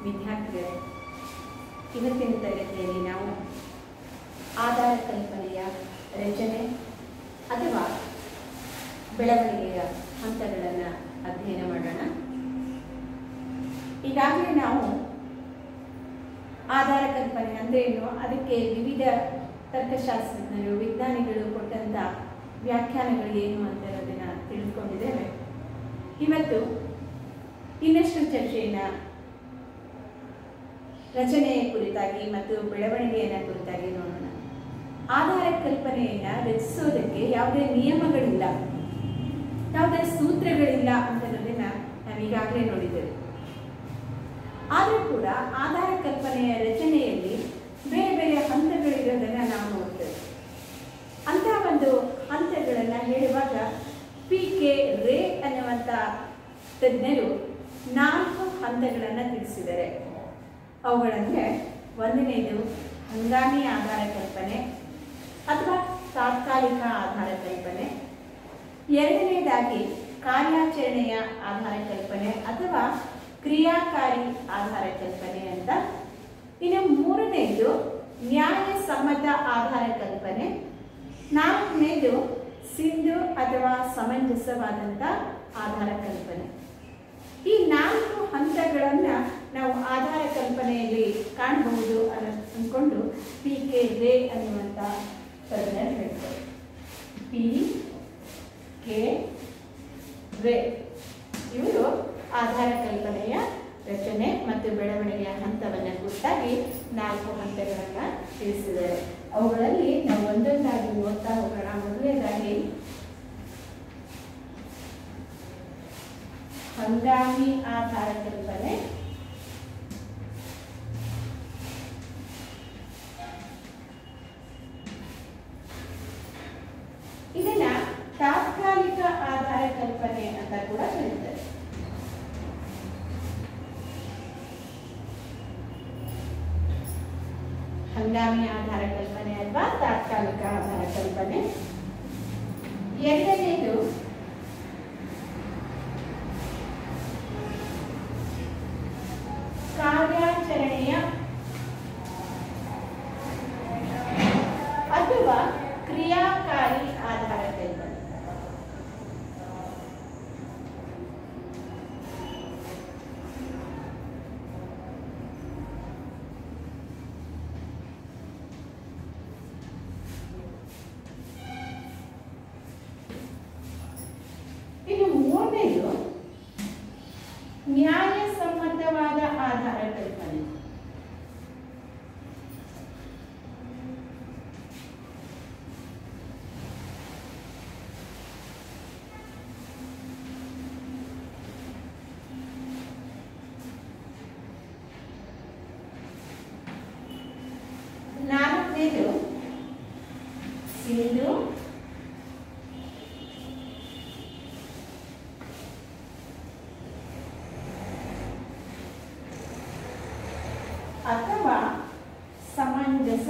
ವಿದ್ಯಾರ್ಥಿಗಳೇ, ಇವತ್ತಿನ ತರಗತಿಯಲ್ಲಿ ನಾವು ಆಧಾರ ಕಲ್ಪನೆಯ ರಚನೆ ಅಥವಾ ಬೆಳವಣಿಗೆಯ ಹಂತಗಳನ್ನು ಅಧ್ಯಯನ ಮಾಡೋಣ. ಈಗಾಗಲೇ ನಾವು ಆಧಾರ ಕಲ್ಪನೆ ಅಂದರೆ ಏನು, ಅದಕ್ಕೆ ವಿವಿಧ ತರ್ಕಶಾಸ್ತ್ರಜ್ಞರು ವಿಜ್ಞಾನಿಗಳು ಕೊಟ್ಟಂಥ ವ್ಯಾಖ್ಯಾನಗಳು ಏನು ಅಂತ ಅದನ್ನು ತಿಳಿದುಕೊಂಡಿದ್ದೇವೆ. ಇವತ್ತು ಇನ್ನಷ್ಟು ಚರ್ಚೆಯನ್ನು ರಚನೆಯ ಕುರಿತಾಗಿ ಮತ್ತು ಬೆಳವಣಿಗೆಯನ್ನು ಕುರಿತಾಗಿ ನೋಡೋಣ. ಆಧಾರ ಕಲ್ಪನೆಯನ್ನು ರಚಿಸೋದಕ್ಕೆ ಯಾವುದೇ ನಿಯಮಗಳಿಲ್ಲ, ಯಾವುದೇ ಸೂತ್ರಗಳಿಲ್ಲ ಅಂತನ್ನೋದನ್ನು ನಾವು ಈಗಾಗಲೇ ನೋಡಿದ್ದೇವೆ. ಆದರೂ ಕೂಡ ಆಧಾರ ಕಲ್ಪನೆಯ ರಚನೆಯಲ್ಲಿ ಬೇರೆ ಬೇರೆ ಹಂತಗಳಿರೋದನ್ನು ನಾವು ನೋಡ್ತೇವೆ. ಅಂತಹ ಒಂದು ಹಂತಗಳನ್ನು ಹೇಳುವಾಗ ಪಿ.ಕೆ. ರೇ ಅನ್ನುವಂಥ ತಜ್ಞರು 4 ಹಂತಗಳನ್ನು ತಿಳಿಸಿದ್ದಾರೆ. ಅವುಗಳಂದರೆ, ಒಂದನೇದು ಹಂಗಾಮಿ ಆಧಾರ ಕಲ್ಪನೆ ಅಥವಾ ತಾತ್ಕಾಲಿಕ ಆಧಾರ ಕಲ್ಪನೆ, ಎರಡನೇದಾಗಿ ಕಾರ್ಯಾಚರಣೆಯ ಆಧಾರ ಕಲ್ಪನೆ ಅಥವಾ ಕ್ರಿಯಾಕಾರಿ ಆಧಾರ ಕಲ್ಪನೆ ಅಂತ, ಇನ್ನು ಮೂರನೇದು ನ್ಯಾಯಸಮ್ಮತ ಆಧಾರ ಕಲ್ಪನೆ, ನಾಲ್ಕನೇದು ಸಿಂಧು ಅಥವಾ ಸಮಂಜಸವಾದಂಥ ಆಧಾರ ಕಲ್ಪನೆ. ಈ 4 ಹಂತಗಳನ್ನು ನಾವು ಆಧಾರ ಕಲ್ಪನೆಯಲ್ಲಿ ಕಾಣಬಹುದು ಅಂದ್ಕೊಂಡು ಪಿ.ಕೆ. ರೇ ಅನ್ನುವಂಥ ತಜ್ಞರು ಹೇಳ್ತಾರೆ. ಪಿ.ಕೆ. ರೇ ಇವರು ಆಧಾರ ಕಲ್ಪನೆಯ ರಚನೆ ಮತ್ತು ಬೆಳವಣಿಗೆಯ ಹಂತವನ್ನು ಕುರಿತಾಗಿ 4 ಹಂತಗಳನ್ನು ತಿಳಿಸಿದ್ದಾರೆ. ಅವುಗಳಲ್ಲಿ ನಾವು ಒಂದೊಂದಾಗಿ ಓದ್ತಾ ಹೋಗೋಣ. ಮೊದಲನೇದಾಗಿ ಹಂಗಾಮಿ ಆಧಾರ ಕಲ್ಪನೆ. ಇದನ್ನ ತಾತ್ಕಾಲಿಕ ಆಧಾರ ಕಲ್ಪನೆ ಅಂತ ಕೂಡ ಕರೀತಾರೆ. ಹಂಗಾಮಿ ಆಧಾರ ಕಲ್ಪನೆ ಅಥವಾ ತಾತ್ಕಾಲಿಕ ಆಧಾರ ಕಲ್ಪನೆ. ಎರಡನೇದು ಕಾರ್ಯಾಚರಣೆಯ ಅಥವಾ ಕ್ರಿಯಾಕಾರಿ ಆಧಾರ ಕಲ್ಪನೆ. ಇನ್ನು ಮೂರನೇದು ನ್ಯಾಯಸಮ್ಮತವಾದ ಆಧಾರ ಕಲ್ಪನೆ. ನಾಲ್ಕನೇದು ಸಿಂಧು ಅಥವಾ ಸಮಂಜಸ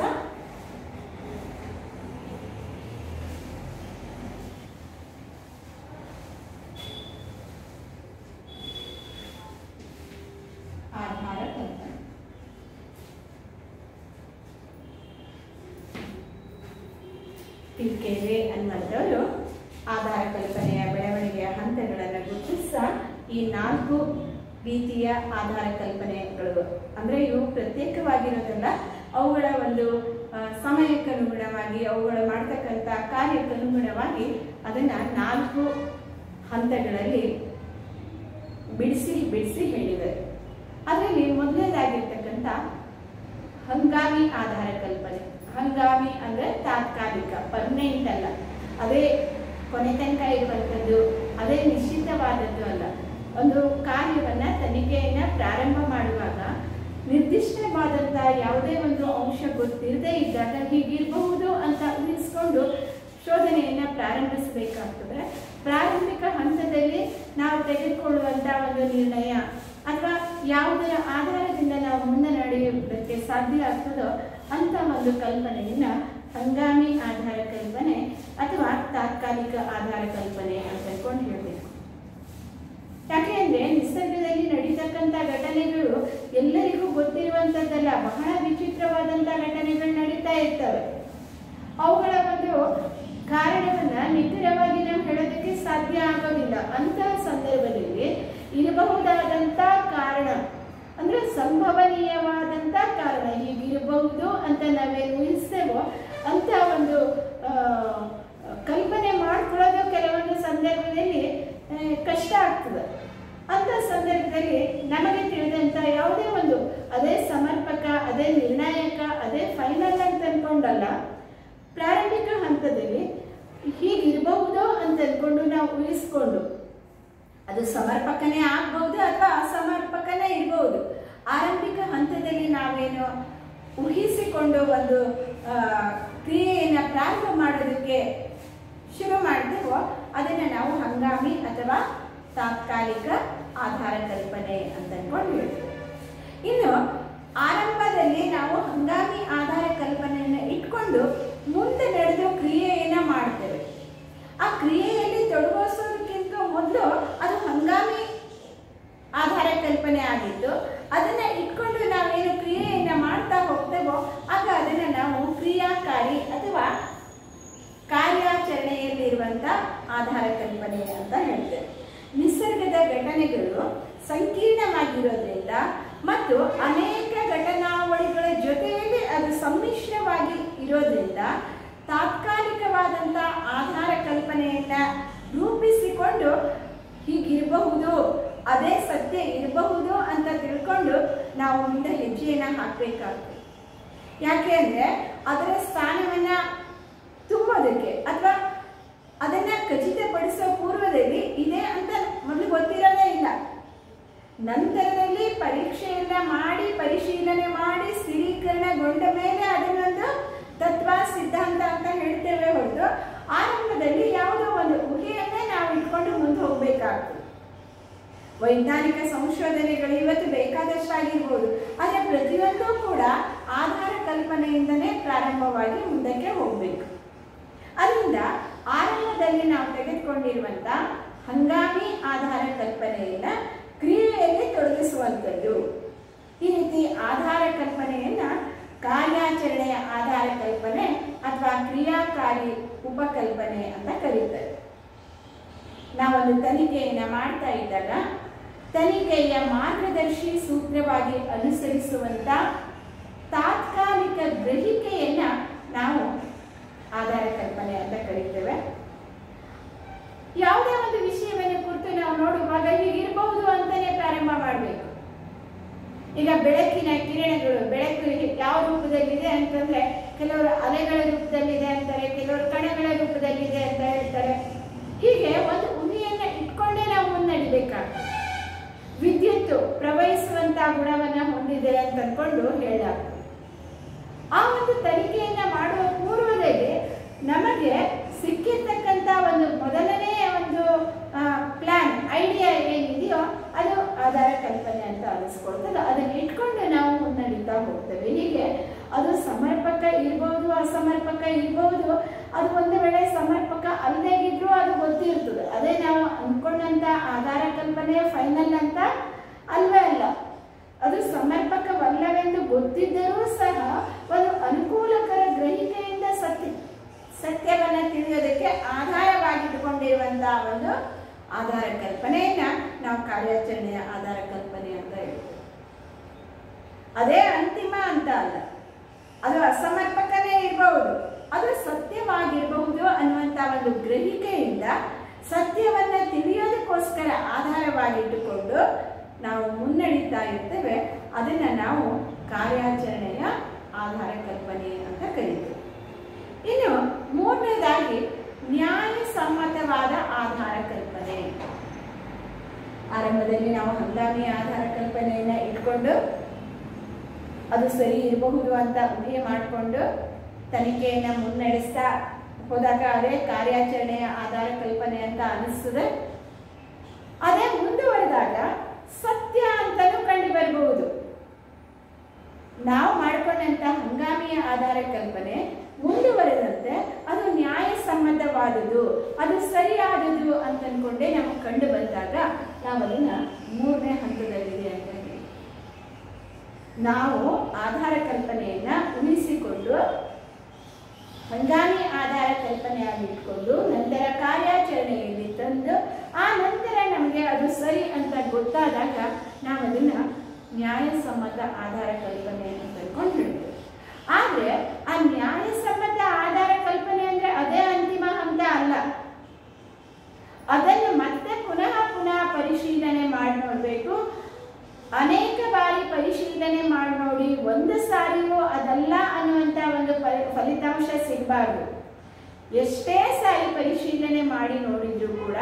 ಆಧಾರ ಕಲ್ಪನೆ. ಪಿ.ಕೆ. ರೇ ಅನ್ನುವಂಥವರು ಆಧಾರ ಕಲ್ಪನೆಯ ಬೆಳವಣಿಗೆಯ ಹಂತಗಳನ್ನು ಗುರುತಿಸ ಈ 4 ರೀತಿಯ ಆಧಾರ ಕಲ್ಪನೆಗಳು ಅಂದರೆ ಇವು ಪ್ರತ್ಯೇಕವಾಗಿರೋದಲ್ಲ, ಅವುಗಳ ಒಂದು ಸಮಯಕ್ಕನುಗುಣವಾಗಿ ಅವುಗಳು ಮಾಡ್ತಕ್ಕಂಥ ಕಾರ್ಯಕ್ಕನುಗುಣವಾಗಿ ಅದನ್ನು 4 ಹಂತಗಳಲ್ಲಿ ಬಿಡಿಸಿ ಹೇಳಿದ್ದಾರೆ. ಅದರಲ್ಲಿ ಮೊದಲನೇದಾಗಿರ್ತಕ್ಕಂಥ ಹಂಗಾಮಿ ಆಧಾರ ಕಲ್ಪನೆ. ಹಂಗಾಮಿ ಅಂದರೆ ತಾತ್ಕಾಲಿಕ, ಪರ್ಮನೆಂಟ್ ಅಲ್ಲ, ಅದೇ ಕೊನೆ ತನಕ ಇರುವಂಥದ್ದು, ಅದೇ ನಿಶ್ಚಿತವಾದದ್ದು ಅಲ್ಲ. ಒಂದು ಕಾರ್ಯವನ್ನು ತನಿಖೆಯನ್ನು ಪ್ರಾರಂಭ ಮಾಡುವಾಗ ನಿರ್ದಿಷ್ಟವಾದಂಥ ಯಾವುದೇ ಒಂದು ಅಂಶ ಗೊತ್ತಿರದೇ ಇದ್ದಾಗ ಹೀಗಿರಬಹುದು ಅಂತ ಊಹಿಸಿಕೊಂಡು ಶೋಧನೆಯನ್ನು ಪ್ರಾರಂಭಿಸಬೇಕಾಗ್ತದೆ. ಪ್ರಾರಂಭಿಕ ಹಂತದಲ್ಲಿ ನಾವು ತೆಗೆದುಕೊಳ್ಳುವಂಥ ಒಂದು ನಿರ್ಣಯ ಅಥವಾ ಯಾವುದರ ಆಧಾರದಿಂದ ನಾವು ಮುಂದೆ ನಡೆಯುವುದಕ್ಕೆ ಸಾಧ್ಯ ಆಗ್ತದೋ ಅಂಥ ಒಂದು ಕಲ್ಪನೆಯನ್ನು ಹಂಗಾಮಿ ಆಧಾರ ಕಲ್ಪನೆ ಅಥವಾ ತಾತ್ಕಾಲಿಕ ಆಧಾರ ಕಲ್ಪನೆ ಅಂತ ಹೇಳ್ಕೊಂಡು ಹೇಳಬೇಕು. ಯಾಕೆ ಅಂದರೆ ನಿಸರ್ಗದಲ್ಲಿ ನಡೀತಕ್ಕಂಥ ಘಟನೆಗಳು ಎಲ್ಲರಿಗೂ ಗೊತ್ತಿರುವಂಥದ್ದಲ್ಲ, ಬಹಳ ವಿಚಿತ್ರವಾದಂಥ ಘಟನೆಗಳು ನಡೀತಾ ಇರ್ತವೆ. ಅವುಗಳ ಒಂದು ಕಾರಣವನ್ನು ನಿಖರವಾಗಿ ನಾವು ಹೇಳೋದಕ್ಕೆ ಸಾಧ್ಯ ಆಗೋದಿಲ್ಲ. ಅಂತಹ ಸಂದರ್ಭದಲ್ಲಿ ಇರಬಹುದಾದಂಥ ಕಾರಣ ಅಂದರೆ ಸಂಭವನೀಯವಾದಂಥ ಕಾರಣ ಹೀಗಿರಬಹುದು ಅಂತ ನಾವೇನು ಊಹಿಸ್ತೇವೋ ಅಂತ ಒಂದು ಕಲ್ಪನೆ ಮಾಡ್ಕೊಳ್ಳೋದು ಕೆಲವೊಂದು ಸಂದರ್ಭದಲ್ಲಿ ಕಷ್ಟ ಆಗ್ತದೆ. ಅಂಥ ಸಂದರ್ಭದಲ್ಲಿ ನಮಗೆ ತಿಳಿದಂಥ ಯಾವುದೇ ಒಂದು ಅದೇ ಸಮರ್ಪಕ, ಅದೇ ನಿರ್ಣಾಯಕ, ಅದೇ ಫೈನಲ್ ಅಂತ ಅಂದ್ಕೊಂಡಲ್ಲ, ಪ್ರಾರಂಭಿಕ ಹಂತದಲ್ಲಿ ಹೀಗಿರಬಹುದು ಅಂತ ಅಂದ್ಕೊಂಡು ನಾವು ಊಹಿಸ್ಕೊಂಡು ಅದು ಸಮರ್ಪಕನೇ ಆಗ್ಬಹುದು ಅಥವಾ ಅಸಮರ್ಪಕನೇ ಇರಬಹುದು. ಆರಂಭಿಕ ಹಂತದಲ್ಲಿ ನಾವೇನು ಊಹಿಸಿಕೊಂಡು ಒಂದು ಕ್ರಿಯೆಯನ್ನು ಪ್ರಾರಂಭ ಮಾಡೋದಕ್ಕೆ ಶುರು ಮಾಡ್ತೇವೋ ಅದನ್ನು ನಾವು ಹಂಗಾಮಿ ಅಥವಾ ತಾತ್ಕಾಲಿಕ ಆಧಾರ ಕಲ್ಪನೆ ಅಂತ ಅಂದ್ಕೊಂಡು ಹೇಳ್ತೇವೆ. ಇನ್ನು ಆರಂಭದಲ್ಲಿ ನಾವು ಹಂಗಾಮಿ ಆಧಾರ ಕಲ್ಪನೆಯನ್ನು ಇಟ್ಕೊಂಡು ಮುಂದೆ ನಡೆದು ಕ್ರಿಯೆಯನ್ನು ಮಾಡ್ತೇವೆ. ಆ ಕ್ರಿಯೆಯಲ್ಲಿ ತೊಡಗಿಸೋದಕ್ಕಿಂತ ಮೊದಲು ಅದು ಹಂಗಾಮಿ ಆಧಾರ ಕಲ್ಪನೆ ಆಗಿದ್ದು, ಅದನ್ನು ಇಟ್ಕೊಂಡು ನಾವೇನು ಕ್ರಿಯೆಯನ್ನು ಮಾಡ್ತಾ ಹೋಗ್ತೇವೋ ಆಗ ಅದನ್ನು ನಾವು ಕ್ರಿಯಾಕಾರಿ ಅಥವಾ ಕಾರ್ಯಾಚರಣೆಯಲ್ಲಿರುವಂಥ ಆಧಾರ ಕಲ್ಪನೆ ಅಂತ ಹೇಳ್ತೇವೆ. ನಿಸರ್ಗದ ಘಟನೆಗಳು ಸಂಕೀರ್ಣವಾಗಿರೋದ್ರಿಂದ ಮತ್ತು ಅನೇಕ ಘಟನಾವಳಿಗಳ ಜೊತೆಯಲ್ಲಿ ಅದು ಸಮ್ಮಿಶ್ರವಾಗಿ ಇರೋದ್ರಿಂದ ತಾತ್ಕಾಲಿಕವಾದಂಥ ಆಧಾರ ಕಲ್ಪನೆಯನ್ನು ರೂಪಿಸಿಕೊಂಡು ಹೀಗಿರಬಹುದು, ಅದೇ ಸತ್ಯ ಇರಬಹುದು ಅಂತ ತಿಳ್ಕೊಂಡು ನಾವು ಮುಂದೆ ಹೆಜ್ಜೆಯನ್ನು ಹಾಕಬೇಕಾಗ್ತದೆ. ಯಾಕೆ ಅಂದರೆ ಅದರ ಸ್ಥಾನವನ್ನು ತುಂಬೋದಕ್ಕೆ ಅಥವಾ ಅದನ್ನು ಖಚಿತಪಡಿಸೋ ಪೂರ್ವದಲ್ಲಿ ಇದೆ ಅಂತ ಮೊದಲು ಗೊತ್ತಿರೋದೇ ಇಲ್ಲ. ನಂತರದಲ್ಲಿ ಪರೀಕ್ಷೆಯನ್ನು ಮಾಡಿ ಪರಿಶೀಲನೆ ಮಾಡಿ ಸ್ಥಿರೀಕರಣಗೊಂಡ ಮೇಲೆ ಅದನ್ನೊಂದು ತತ್ವ ಸಿದ್ಧಾಂತ ಅಂತ ಹೇಳ್ತೇವೆ ಹೊರತು ಆರಂಭದಲ್ಲಿ ಯಾವುದೋ ಒಂದು ಊಹೆಯನ್ನೇ ನಾವು ಇಟ್ಕೊಂಡು ಮುಂದೆ ಹೋಗಬೇಕಾಗ್ತದೆ. ವೈಜ್ಞಾನಿಕ ಸಂಶೋಧನೆಗಳು ಇವತ್ತು ಬೇಕಾದಷ್ಟಾಗಿರ್ಬೋದು, ಆದರೆ ಪ್ರತಿಯೊಂದೂ ಕೂಡ ಆಧಾರ ಕಲ್ಪನೆಯಿಂದನೇ ಪ್ರಾರಂಭವಾಗಿ ಮುಂದಕ್ಕೆ ಹೋಗಬೇಕು. ಅದರಿಂದ ಆರಂಭದಲ್ಲಿ ನಾವು ತೆಗೆದುಕೊಂಡಿರುವಂಥ ಹಂಗಾಮಿ ಆಧಾರ ಕಲ್ಪನೆಯನ್ನು ಕ್ರಿಯೆಯಲ್ಲಿ ತೊಡಗಿಸುವಂಥದ್ದು. ಈ ರೀತಿ ಆಧಾರ ಕಲ್ಪನೆಯನ್ನು ಕಾರ್ಯಾಚರಣೆಯ ಆಧಾರ ಕಲ್ಪನೆ ಅಥವಾ ಕ್ರಿಯಾಕಾರಿ ಉಪಕಲ್ಪನೆ ಅಂತ ಕರೀತಾರೆ. ನಾವೊಂದು ತನಿಖೆಯನ್ನು ಮಾಡ್ತಾ ಇದ್ದಾಗ ತನಿಖೆಯ ಮಾರ್ಗದರ್ಶಿ ಸೂತ್ರವಾಗಿ ಅನುಸರಿಸುವಂಥ ತಾತ್ಕಾಲಿಕ ಗ್ರಹಿಕೆಯನ್ನು ನಾವು ಆಧಾರ ಕಲ್ಪನೆ ಅಂತ ಕರೀತೇವೆ. ಯಾವುದೇ ಒಂದು ವಿಷಯವನ್ನು ಕುರಿತು ನಾವು ನೋಡುವಾಗ ಹೀಗಿರಬಹುದು ಅಂತಲೇ ಪ್ರಾರಂಭ ಮಾಡಬೇಕು. ಈಗ ಬೆಳಕಿನ ಕಿರಣಗಳು, ಬೆಳಕು ಯಾವ ರೂಪದಲ್ಲಿದೆ ಅಂತಂದರೆ ಕೆಲವರು ಅಲೆಗಳ ರೂಪದಲ್ಲಿದೆ ಅಂತಾರೆ, ಕೆಲವರು ಕಣಗಳ ರೂಪದಲ್ಲಿದೆ ಅಂತ ಹೇಳ್ತಾರೆ. ಹೀಗೆ ಒಂದು ಊಹೆಯನ್ನು ಇಟ್ಕೊಂಡೇ ನಾವು ಮುನ್ನಡಿಬೇಕಾಗ್ತದೆ. ವಿದ್ಯುತ್ತು ಪ್ರವಹಿಸುವಂಥ ಗುಣವನ್ನು ಹೊಂದಿದೆ ಅಂತ ಅಂದ್ಕೊಂಡು ಹೇಳಲಾಗ್ತದೆ. ಆ ಒಂದು ತನಿಖೆಯನ್ನು ಮಾಡುವ ಪೂರ್ವದಲ್ಲಿ ನಮಗೆ ಸಿಕ್ಕಿರ್ತಕ್ಕಂಥ ಒಂದು ಮೊದಲನೇ ಒಂದು ಪ್ಲಾನ್ ಐಡಿಯಾ ಏನಿದೆಯೋ ಅದು ಆಧಾರ ಕಲ್ಪನೆ ಅಂತ ಅನಿಸ್ಕೊಳ್ತದೆ. ಅದನ್ನು ಇಟ್ಕೊಂಡು ನಾವು ಮುನ್ನಡೀತಾ ಹೋಗ್ತೇವೆ. ಹೀಗೆ ಅದು ಸಮರ್ಪಕ ಇರ್ಬೋದು, ಅಸಮರ್ಪಕ ಇರ್ಬೋದು. ಅದು ಒಂದು ವೇಳೆ ಸಮರ್ಪಕ ಅಲ್ಲದೇ ಇದ್ರೂ ಅದು ಗೊತ್ತಿರ್ತದೆ. ಅದೇ ನಾವು ಅಂದ್ಕೊಂಡಂಥ ಆಧಾರ ಕಲ್ಪನೆ ಫೈನಲ್ ಅಂತ ಅಲ್ವೇ ಅಲ್ಲ. ಅದು ಸಮರ್ಪಕವಲ್ಲವೆಂದು ಗೊತ್ತಿದ್ದರೂ ಸಹ ಒಂದು ಅನುಕೂಲಕರ ಗ್ರಹಿಕೆಯಿಂದ ಸತ್ಯವನ್ನು ತಿಳಿಯೋದಕ್ಕೆ ಆಧಾರವಾಗಿಟ್ಟುಕೊಂಡಿರುವಂತಹ ಒಂದು ಆಧಾರ ಕಲ್ಪನೆಯನ್ನ ನಾವು ಕಾರ್ಯಾಚರಣೆಯ ಆಧಾರ ಕಲ್ಪನೆ ಅಂತ ಹೇಳ್ತೇವೆ. ಅದೇ ಅಂತಿಮ ಅಂತ ಅಲ್ಲ, ಅದು ಅಸಮರ್ಪಕನೇ ಇರಬಹುದು, ಅದು ಸತ್ಯವಾಗಿರಬಹುದು ಅನ್ನುವಂಥ ಒಂದು ಗ್ರಹಿಕೆಯಿಂದ ಸತ್ಯವನ್ನು ತಿಳಿಯೋದಕ್ಕೋಸ್ಕರ ಆಧಾರವಾಗಿಟ್ಟುಕೊಂಡು ನಾವು ಮುನ್ನಡೀತಾ ಇರ್ತೇವೆ. ಅದನ್ನು ನಾವು ಕಾರ್ಯಾಚರಣೆಯ ಆಧಾರ ಕಲ್ಪನೆ ಅಂತ ಕರೀತೇವೆ. ಇನ್ನು ಮೂರನೇದಾಗಿ ನ್ಯಾಯಸಮ್ಮತವಾದ ಆಧಾರ ಕಲ್ಪನೆ. ಆರಂಭದಲ್ಲಿ ನಾವು ಹಂಗಾಮಿ ಆಧಾರ ಕಲ್ಪನೆಯನ್ನು ಇಟ್ಕೊಂಡು ಅದು ಸರಿ ಇರಬಹುದು ಅಂತ ಊಹೆ ಮಾಡಿಕೊಂಡು ತನಿಖೆಯನ್ನು ಮುನ್ನಡೆಸ್ತಾ ಹೋದಾಗ ಅದೇ ಕಾರ್ಯಾಚರಣೆಯ ಆಧಾರ ಕಲ್ಪನೆ ಅಂತ ಅನಿಸ್ತದೆ. ಅದೇ ಮುಂದುವರೆದಾಗ ಸತ್ಯ ಅಂತಲೂ ಕಂಡು ಬರಬಹುದು. ನಾವು ಮಾಡಿಕೊಂಡಂಥ ಹಂಗಾಮಿಯ ಆಧಾರ ಕಲ್ಪನೆ ಮುಂದುವರೆದಂತೆ ಅದು ನ್ಯಾಯಸಮ್ಮತವಾದುದು, ಅದು ಸರಿಯಾದದು ಅಂತ ಅಂದ್ಕೊಂಡೇ ನಮಗೆ ಕಂಡು ಬಂದಾಗ ನಾವು ಅದನ್ನು ಮೂರನೇ ಹಂತದಲ್ಲಿದೆ ಅಂತ ಹೇಳಿ ನಾವು ಆಧಾರ ಕಲ್ಪನೆಯನ್ನು ಉಳಿಸಿಕೊಂಡು ಹಂಗಾಮಿ ಆಧಾರ ಕಲ್ಪನೆಯಾಗಿ ಇಟ್ಕೊಂಡು ನಂತರ ಕಾರ್ಯಾಚರಣೆಯಲ್ಲಿ ತಂದು ಆ ನಂತರ ನಮಗೆ ಅದು ಸರಿ ಅಂತ ಗೊತ್ತಾದಾಗ ನಾವು ಅದನ್ನು ನ್ಯಾಯಸಮ್ಮತ ಆಧಾರ ಕಲ್ಪನೆ ಅಂತ ತಿಳ್ಕೊಂಡು ಹೇಳ್ತೇವೆ. ಆದರೆ ಆ ನ್ಯಾಯಸಮ್ಮತ ಆಧಾರ ಕಲ್ಪನೆ ಅಂದರೆ ಅದೇ ಅಂತಿಮ ಹಂತ ಅಲ್ಲ. ಅದನ್ನು ಮತ್ತೆ ಪುನಃ ಪರಿಶೀಲನೆ ಮಾಡಿ ನೋಡಬೇಕು. ಅನೇಕ ಬಾರಿ ಪರಿಶೀಲನೆ ಮಾಡಿ ನೋಡಿ ಒಂದು ಸಾರಿಯೂ ಅದಲ್ಲ ಅನ್ನುವಂಥ ಒಂದು ಫಲಿತಾಂಶ ಸಿಗಬಾರ್ದು. ಎಷ್ಟೇ ಸಾರಿ ಪರಿಶೀಲನೆ ಮಾಡಿ ನೋಡಿದ್ರು ಕೂಡ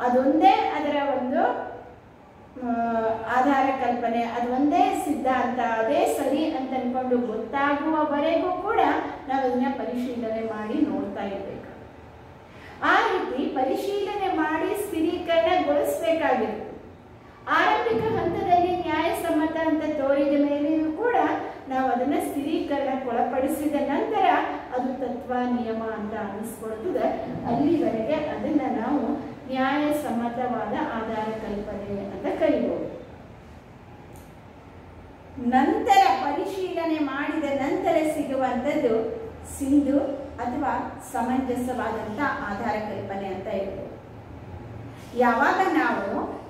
ಅದೊಂದೇ ಅದರ ಒಂದು ಆಧಾರ ಕಲ್ಪನೆ, ಅದೊಂದೇ ಸಿದ್ಧಾಂತ, ಅದೇ ಸರಿ ಅಂತ ಅನ್ಕೊಂಡು ಗೊತ್ತಾಗುವವರೆಗೂ ಕೂಡ ನಾವು ಅದನ್ನ ಪರಿಶೀಲನೆ ಮಾಡಿ ನೋಡ್ತಾ ಇರಬೇಕು. ಆ ರೀತಿ ಪರಿಶೀಲನೆ ಮಾಡಿ ಸ್ಥಿರೀಕರಣಗೊಳಿಸಬೇಕಾಗಿತ್ತು. ಆರಂಭಿಕ ಹಂತದಲ್ಲಿ ನ್ಯಾಯಸಮ್ಮತ ಅಂತ ತೋರಿದ ಮೇಲೆಯೂ ಕೂಡ ನಾವು ಅದನ್ನು ಸ್ಥಿರೀಕರಣಕ್ಕೊಳಪಡಿಸಿದ ನಂತರ ಅದು ತತ್ವ ನಿಯಮ ಅಂತ ಅನಿಸ್ಕೊಳ್ತದೆ. ಅಲ್ಲಿವರೆಗೆ ಅದನ್ನು ನಾವು ನ್ಯಾಯಸಮ್ಮತವಾದ ಆಧಾರ ಕಲ್ಪನೆ ಅಂತ ಕರಿಬಹುದು. ನಂತರ ಪರಿಶೀಲನೆ ಮಾಡಿದ ನಂತರ ಸಿಗುವಂಥದ್ದು ಸಿಂಧು ಅಥವಾ ಸಮಂಜಸವಾದಂಥ ಆಧಾರ ಕಲ್ಪನೆ ಅಂತ ಇರ್ಬೋದು. ಯಾವಾಗ ನಾವು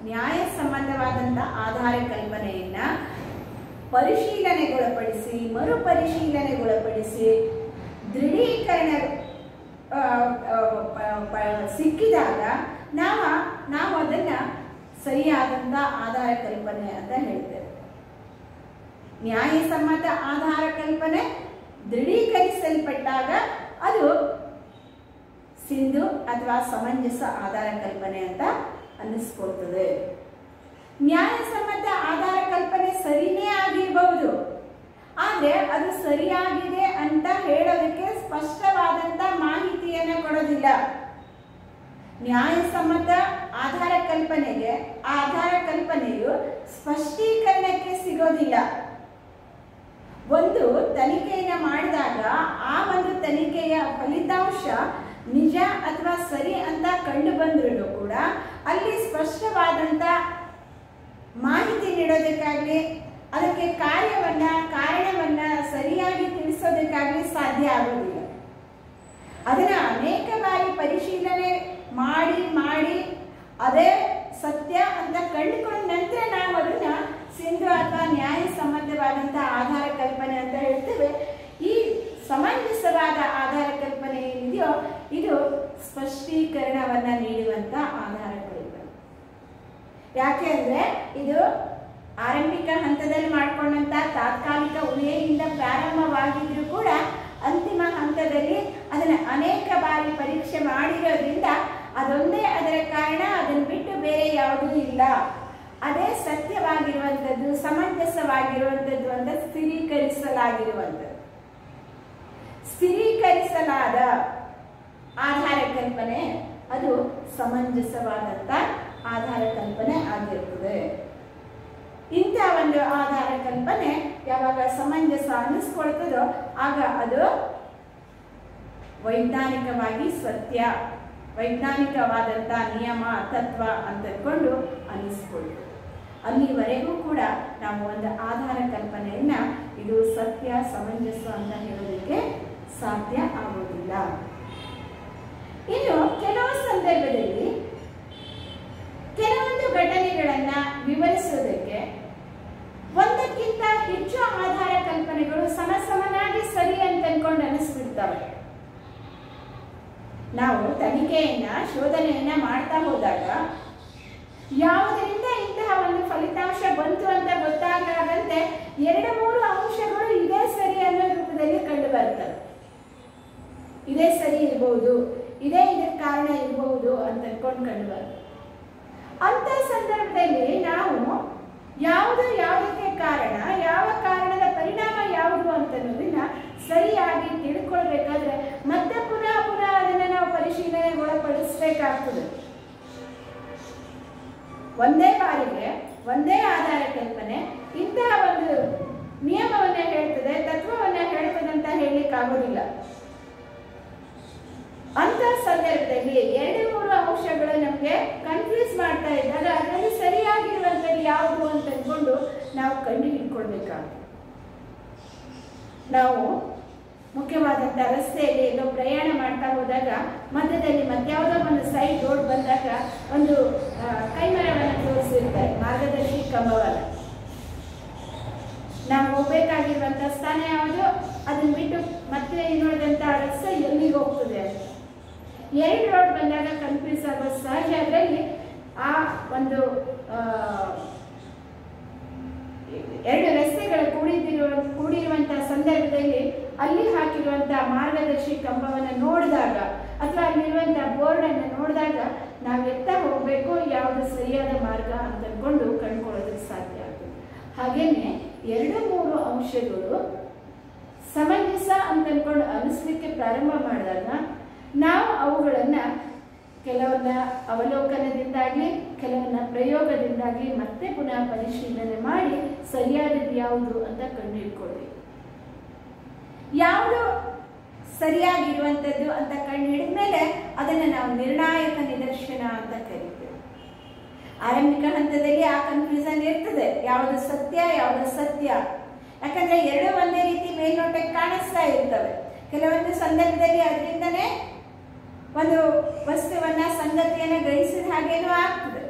ನ್ಯಾಯಸಮ್ಮತವಾದಂಥ ಆಧಾರ ಕಲ್ಪನೆಯನ್ನ ಪರಿಶೀಲನೆಗೊಳಪಡಿಸಿ ಮರುಪರಿಶೀಲನೆಗೊಳಪಡಿಸಿ ದೃಢೀಕರಣ ಸಿಕ್ಕಿದಾಗ ನಾವು ಅದನ್ನ ಸರಿಯಾದಂಥ ಆಧಾರ ಕಲ್ಪನೆ ಅಂತ ಹೇಳ್ತೇವೆ. ನ್ಯಾಯಸಮ್ಮತ ಆಧಾರ ಕಲ್ಪನೆ ದೃಢೀಕರಿಸಲ್ಪಟ್ಟಾಗ ಅದು ಸಿಂಧು ಅಥವಾ ಸಮಂಜಸ ಆಧಾರ ಕಲ್ಪನೆ ಅಂತ ಅನ್ನಿಸ್ಕೊಳ್ತದೆ. ನ್ಯಾಯಸಮ್ಮತ ಆಧಾರ ಕಲ್ಪನೆ ಸರಿನೇ ಆಗಿರಬಹುದು, ಆದರೆ ಅದು ಸರಿಯಾಗಿದೆ ಅಂತ ಹೇಳೋದಕ್ಕೆ ಸ್ಪಷ್ಟವಾದಂಥ ಮಾಹಿತಿಯನ್ನು ಕೊಡೋದಿಲ್ಲ. ನ್ಯಾಯಸಮ್ಮತ ಆಧಾರ ಕಲ್ಪನೆಗೆ ಆಧಾರ ಕಲ್ಪನೆಯು ಸ್ಪಷ್ಟೀಕರಣಕ್ಕೆ ಸಿಗೋದಿಲ್ಲ. ಒಂದು ತನಿಖೆಯನ್ನು ಮಾಡಿದಾಗ ಆ ಒಂದು ತನಿಖೆಯ ಫಲಿತಾಂಶ ನಿಜ ಅಥವಾ ಸರಿ ಅಂತ ಕಂಡು ಬಂದ್ರೂ ಕೂಡ ಅಲ್ಲಿ ಸ್ಪಷ್ಟವಾದಂಥ ಮಾಹಿತಿ ನೀಡೋದಕ್ಕಾಗಲಿ ಅದಕ್ಕೆ ಕಾರಣವನ್ನ ಸರಿಯಾಗಿ ತಿಳಿಸೋದಕ್ಕಾಗಲಿ ಸಾಧ್ಯ ಆಗೋದಿಲ್ಲ. ಅದನ್ನ ಅನೇಕ ಬಾರಿ ಪರಿಶೀಲನೆ ಮಾಡಿ ಅದೇ ಸತ್ಯ ಅಂತ ಕಂಡುಕೊಂಡ ನಂತರ ನಾವು ಅದನ್ನ ಸಿಂಧು ಅಥವಾ ನ್ಯಾಯಸಮ್ಮತವಾದಂಥ ಆಧಾರ ಕಲ್ಪನೆ ಅಂತ ಹೇಳ್ತೇವೆ. ಈ ಸಮಂಜಸವಾದ ಆಧಾರ ಕಲ್ಪನೆ ಏನಿದೆಯೋ ಇದು ಸ್ಪಷ್ಟೀಕರಣವನ್ನ ನೀಡುವಂತ ಆಧಾರ ಕಲ್ಪನೆ. ಯಾಕೆ ಅಂದ್ರೆ ಇದು ಆರಂಭಿಕ ಹಂತದಲ್ಲಿ ಮಾಡಿಕೊಂಡಂತ ತಾತ್ಕಾಲಿಕ ಊಹೆಯಿಂದ ಪ್ರಾರಂಭವಾಗಿದ್ರು ಕೂಡ ಅಂತಿಮ ಹಂತದಲ್ಲಿ ಅದನ್ನ ಅನೇಕ ಬಾರಿ ಪರೀಕ್ಷೆ ಮಾಡಿರೋದ್ರಿಂದ ಅದೊಂದೇ ಅದರ ಕಾರಣ, ಅದನ್ನು ಬಿಟ್ಟು ಬೇರೆ ಯಾವುದೂ ಇಲ್ಲ, ಅದೇ ಸತ್ಯವಾಗಿರುವಂಥದ್ದು ಸಮಂಜಸವಾಗಿರುವಂಥದ್ದು ಅಂತ ಸ್ಥಿರೀಕರಿಸಲಾದ ಆಧಾರ ಕಲ್ಪನೆ ಅದು ಸಮಂಜಸವಾದಂಥ ಆಧಾರ ಕಲ್ಪನೆ ಆಗಿರುತ್ತದೆ. ಇಂಥ ಒಂದು ಆಧಾರ ಕಲ್ಪನೆ ಯಾವಾಗ ಸಮಂಜಸ ಅನ್ನಿಸ್ಕೊಳ್ತದೋ ಆಗ ಅದು ವೈಜ್ಞಾನಿಕವಾಗಿ ಸತ್ಯ, ವೈಜ್ಞಾನಿಕವಾದಂಥ ನಿಯಮ ತತ್ವ ಅಂತಕೊಂಡು ಅನ್ನಿಸ್ಕೊಳ್ತದೆ. ಅಲ್ಲಿವರೆಗೂ ಕೂಡ ನಾವು ಒಂದು ಆಧಾರ ಕಲ್ಪನೆಯನ್ನ ಇದು ಸತ್ಯ ಸಮಂಜಸ ಅಂತ ಹೇಳೋದಕ್ಕೆ ಸಾಧ್ಯ ಆಗೋದಿಲ್ಲ. ಇನ್ನು ಕೆಲವು ಸಂದರ್ಭದಲ್ಲಿ ಕೆಲವೊಂದು ಘಟನೆಗಳನ್ನ ವಿವರಿಸೋದಕ್ಕೆ ಒಂದಕ್ಕಿಂತ ಹೆಚ್ಚು ಆಧಾರ ಕಲ್ಪನೆಗಳು ಸಮನಾಗಿ ಸರಿ ಅಂತ ಅನ್ಕೊಂಡು ಅನಿಸ್ಬಿಡ್ತವೆ. ನಾವು ಶೋಧನೆಯನ್ನ ಮಾಡ್ತಾ ಹೋದಾಗ ಯಾವುದರಿಂದ ಇಂತಹ ಒಂದು ಫಲಿತಾಂಶ ಬಂತು ಅಂತ ಗೊತ್ತಾಗದಂತೆ 2-3 ಅಂಶಗಳು ಇದೇ ಸರಿ ಅನ್ನೋ ರೂಪದಲ್ಲಿ ಕಂಡು ಬರ್ತವೆ. ಇದೇ ಸರಿ ಇರಬಹುದು, ಇದೇ ಇದಕ್ಕೆ ಕಾರಣ ಇರಬಹುದು ಅಂತ ಅನ್ಕೊಂಡು ಕಂಡು ಬರ್ತದೆ. ಅಂತ ಸಂದರ್ಭದಲ್ಲಿ ನಾವು ಯಾವುದಕ್ಕೆ ಕಾರಣ, ಯಾವ ಕಾರಣದ ಪರಿಣಾಮ ಯಾವುದು ಅಂತ ಅನ್ನೋದನ್ನ ಸರಿಯಾಗಿ ತಿಳ್ಕೊಳ್ಬೇಕಾದ್ರೆ ಮತ್ತೆ ಪುನಃ ಅದನ್ನ ನಾವು ಪರಿಶೀಲನೆಗೊಳಪಡಿಸಬೇಕಾಗ್ತದೆ. ಒಂದೇ ಬಾರಿಗೆ ಒಂದೇ ಆಧಾರ ಕಲ್ಪನೆ ಇಂತಹ ಒಂದು ನಿಯಮವನ್ನ ಹೇಳ್ತದೆ, ತತ್ವವನ್ನ ಹೇಳ್ತದೆ ಅಂತ ಹೇಳಲಿಕ್ಕೆ ಆಗೋದಿಲ್ಲ. ಅಂತ ಸಂದರ್ಭದಲ್ಲಿ 2-3 ಅಂಶಗಳು ನಮಗೆ ಕನ್ಫ್ಯೂಸ್ ಮಾಡ್ತಾ ಇದ್ದಾಗ ಅದರಲ್ಲಿ ಸರಿಯಾಗಿರುವಂಥದ್ದು ಯಾವುದು ಅಂತ ಅಂದ್ಕೊಂಡು ನಾವು ಕಂಡು ಹಿಡ್ಕೊಳ್ಬೇಕಾಗುತ್ತೆ. ನಾವು ಮುಖ್ಯವಾದಂಥ ರಸ್ತೆಯಲ್ಲಿ ಎಲ್ಲೋ ಪ್ರಯಾಣ ಮಾಡ್ತಾ ಹೋದಾಗ ಮಧ್ಯದಲ್ಲಿ ಮತ್ಯಾವುದೋ ಒಂದು ಸೈಡ್ ರೋಡ್ ಬಂದಾಗ ಒಂದು ಕೈಮರವನ್ನು ತೋರಿಸಿರ್ತಾರೆ, ಮಾರ್ಗದರ್ಶಿ ಕಂಬವನ್ನು. ನಾವು ಹೋಗ್ಬೇಕಾಗಿರುವಂಥ ಸ್ಥಾನ ಯಾವುದು, ಅದನ್ನ ಬಿಟ್ಟು ಮತ್ತೆ ಇನ್ನುಳಿದಂಥ ರಸ್ತೆ ಎಲ್ಲಿಗೆ ಹೋಗ್ತದೆ ಅಂತ. ಎರಡು ರೋಡ್ ಬಂದಾಗ ಕನ್ಫ್ಯೂಸ್ ಆಗೋ ಸಹಜ. ಅದರಲ್ಲಿ ಆ ಒಂದು ಎರಡು ರಸ್ತೆಗಳು ಕೂಡಿರುವಂತಹ ಸಂದರ್ಭದಲ್ಲಿ ಅಲ್ಲಿ ಹಾಕಿರುವಂತಹ ಮಾರ್ಗದರ್ಶಿ ಕಂಬವನ್ನು ನೋಡಿದಾಗ ಅಥವಾ ಅಲ್ಲಿರುವಂತಹ ಬೋರ್ಡ್ ಅನ್ನು ನೋಡಿದಾಗ ನಾವು ಎತ್ತ ಹೋಗ್ಬೇಕು, ಯಾವುದು ಸರಿಯಾದ ಮಾರ್ಗ ಅಂತ ಅಂದ್ಕೊಂಡು ಕಂಡುಕೊಳ್ಳೋದಕ್ಕೆ ಸಾಧ್ಯ ಆಗ್ತದೆ. ಹಾಗೇನೆ 2-3 ಅಂಶಗಳು ಸಮಂಜಸ ಅಂತ ಅಂದ್ಕೊಂಡು ಅನಿಸ್ಲಿಕ್ಕೆ ಪ್ರಾರಂಭ ಮಾಡಿದಾಗ ನಾವು ಅವುಗಳನ್ನ ಕೆಲವನ್ನ ಅವಲೋಕನದಿಂದಾಗಿ ಕೆಲವನ್ನ ಪ್ರಯೋಗದಿಂದಾಗಿ ಮತ್ತೆ ಪುನಃ ಪರಿಶೀಲನೆ ಮಾಡಿ ಸರಿಯಾದದ್ದು ಯಾವುದು ಅಂತ ಕಂಡುಹಿಡ್ಕೊಳ್ಬೇಕು. ಯಾವುದು ಸರಿಯಾಗಿರುವಂಥದ್ದು ಅಂತ ಕಂಡು ಹಿಡಿದ್ಮೇಲೆ ಅದನ್ನು ನಾವು ನಿರ್ಣಾಯಕ ನಿದರ್ಶನ ಅಂತ ಕರೀತೇವೆ. ಆರಂಭಿಕ ಹಂತದಲ್ಲಿ ಆ ಕನ್ಫ್ಯೂಷನ್ ಇರ್ತದೆ, ಯಾವುದು ಸತ್ಯ ಯಾವುದು ಸತ್ಯ. ಯಾಕಂದ್ರೆ ಎರಡು ಒಂದೇ ರೀತಿ ಮೇಲ್ನೋಟಕ್ಕೆ ಕಾಣಿಸ್ತಾ ಇರ್ತವೆ. ಕೆಲವೊಂದು ಸಂದರ್ಭದಲ್ಲಿ ಅದರಿಂದನೇ ಒಂದು ವಸ್ತುವನ್ನ ಸಂಗತಿಯನ್ನ ಗ್ರಹಿಸಿದ ಹಾಗೇನೂ ಆಗ್ತದೆ.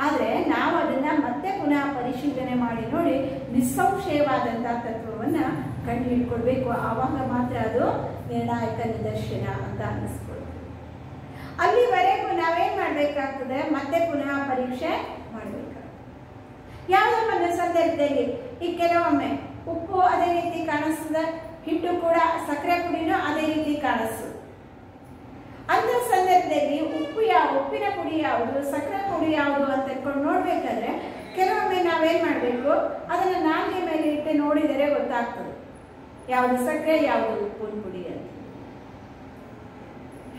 ಆದರೆ ನಾವು ಅದನ್ನ ಮತ್ತೆ ಪುನಃ ಪರಿಶೀಲನೆ ಮಾಡಿ ನೋಡಿ ನಿಸ್ಸಂಶಯವಾದಂತಹ ತತ್ವವನ್ನ ಕಂಡು ಹಿಡ್ಕೊಳ್ಬೇಕು. ಆವಾಗ ಮಾತ್ರ ಅದು ನಿರ್ಣಾಯಕ ನಿದರ್ಶನ ಅಂತ ಅನ್ನಿಸ್ಕೊಳ್ತದೆ. ಅಲ್ಲಿವರೆಗೂ ನಾವೇನ್ ಮಾಡ್ಬೇಕಾಗ್ತದೆ, ಮತ್ತೆ ಪುನಃ ಪರೀಕ್ಷೆ ಮಾಡ್ಬೇಕಾಗ್ತದೆ. ಯಾವುದೋ ಒಂದು ಸಂದರ್ಭದಲ್ಲಿ ಈ ಕೆಲವೊಮ್ಮೆ ಉಪ್ಪು ಅದೇ ರೀತಿ ಕಾಣಿಸ್ತದೆ, ಹಿಟ್ಟು ಕೂಡ ಸಕ್ಕರೆ ಪುಡಿನೂ ಅದೇ ರೀತಿ ಕಾಣಿಸ್ತದೆ. ಅಂತ ಸಂದರ್ಭದಲ್ಲಿ ಉಪ್ಪಿನ ಪುಡಿ ಯಾವುದು, ಸಕ್ಕರೆ ಪುಡಿ ಯಾವುದು ಅಂತ ಇಟ್ಕೊಂಡು ನೋಡ್ಬೇಕಾದ್ರೆ ಕೆಲವೊಮ್ಮೆ ನಾವೇನ್ ಮಾಡ್ಬೇಕು, ಅದನ್ನ ನಾಲ್ಗೆ ಮೇಲೆ ಇಟ್ಟು ನೋಡಿದರೆ ಗೊತ್ತಾಗ್ತದೆ ಯಾವುದು ಸಕ್ಕರೆ ಯಾವುದು ಉಪ್ಪಿನ ಪುಡಿ ಅಂತ.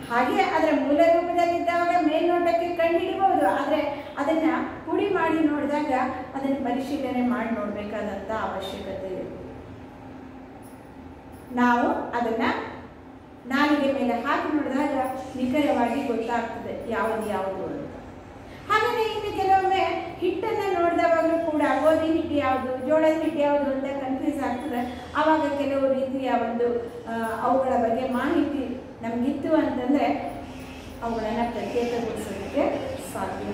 ಹಾಗೆ ಅದರ ಮೂಲ ರೂಪದಲ್ಲಿದ್ದಾಗ ಮೇಲ್ನೋಟಕ್ಕೆ ಕಂಡು ಹಿಡಿಬಹುದು. ಆದ್ರೆ ಅದನ್ನ ಪುಡಿ ಮಾಡಿ ನೋಡಿದಾಗ ಅದನ್ನ ಪರಿಶೀಲನೆ ಮಾಡಿ ನೋಡ್ಬೇಕಾದಂತ ಅವಶ್ಯಕತೆ ಇದೆ. ನಾವು ಅದನ್ನ ನಾಲಿಗೆ ಮೇಲೆ ಹಾಕಿ ನೋಡಿದಾಗ ನಿಖರವಾಗಿ ಗೊತ್ತಾಗ್ತದೆ ಯಾವುದು ಯಾವುದು ಅಂತ. ಹಾಗೆಯೇ ಇನ್ನು ಕೆಲವೊಮ್ಮೆ ಹಿಟ್ಟನ್ನ ನೋಡಿದವಾಗಲೂ ಕೂಡ ಗೋಧಿ ಹಿಟ್ಟು ಯಾವುದು ಜೋಳದ ಹಿಟ್ಟು ಯಾವುದು ಅಂತ ಕನ್ಫ್ಯೂಸ್ ಆಗ್ತದೆ. ಆವಾಗ ಕೆಲವು ರೀತಿಯ ಒಂದು ಅವುಗಳ ಬಗ್ಗೆ ಮಾಹಿತಿ ನಮಗಿತ್ತು ಅಂತಂದ್ರೆ ಅವುಗಳನ್ನು ಪ್ರತ್ಯೇಕಗೊಳಿಸೋದಕ್ಕೆ ಸಾಧ್ಯ.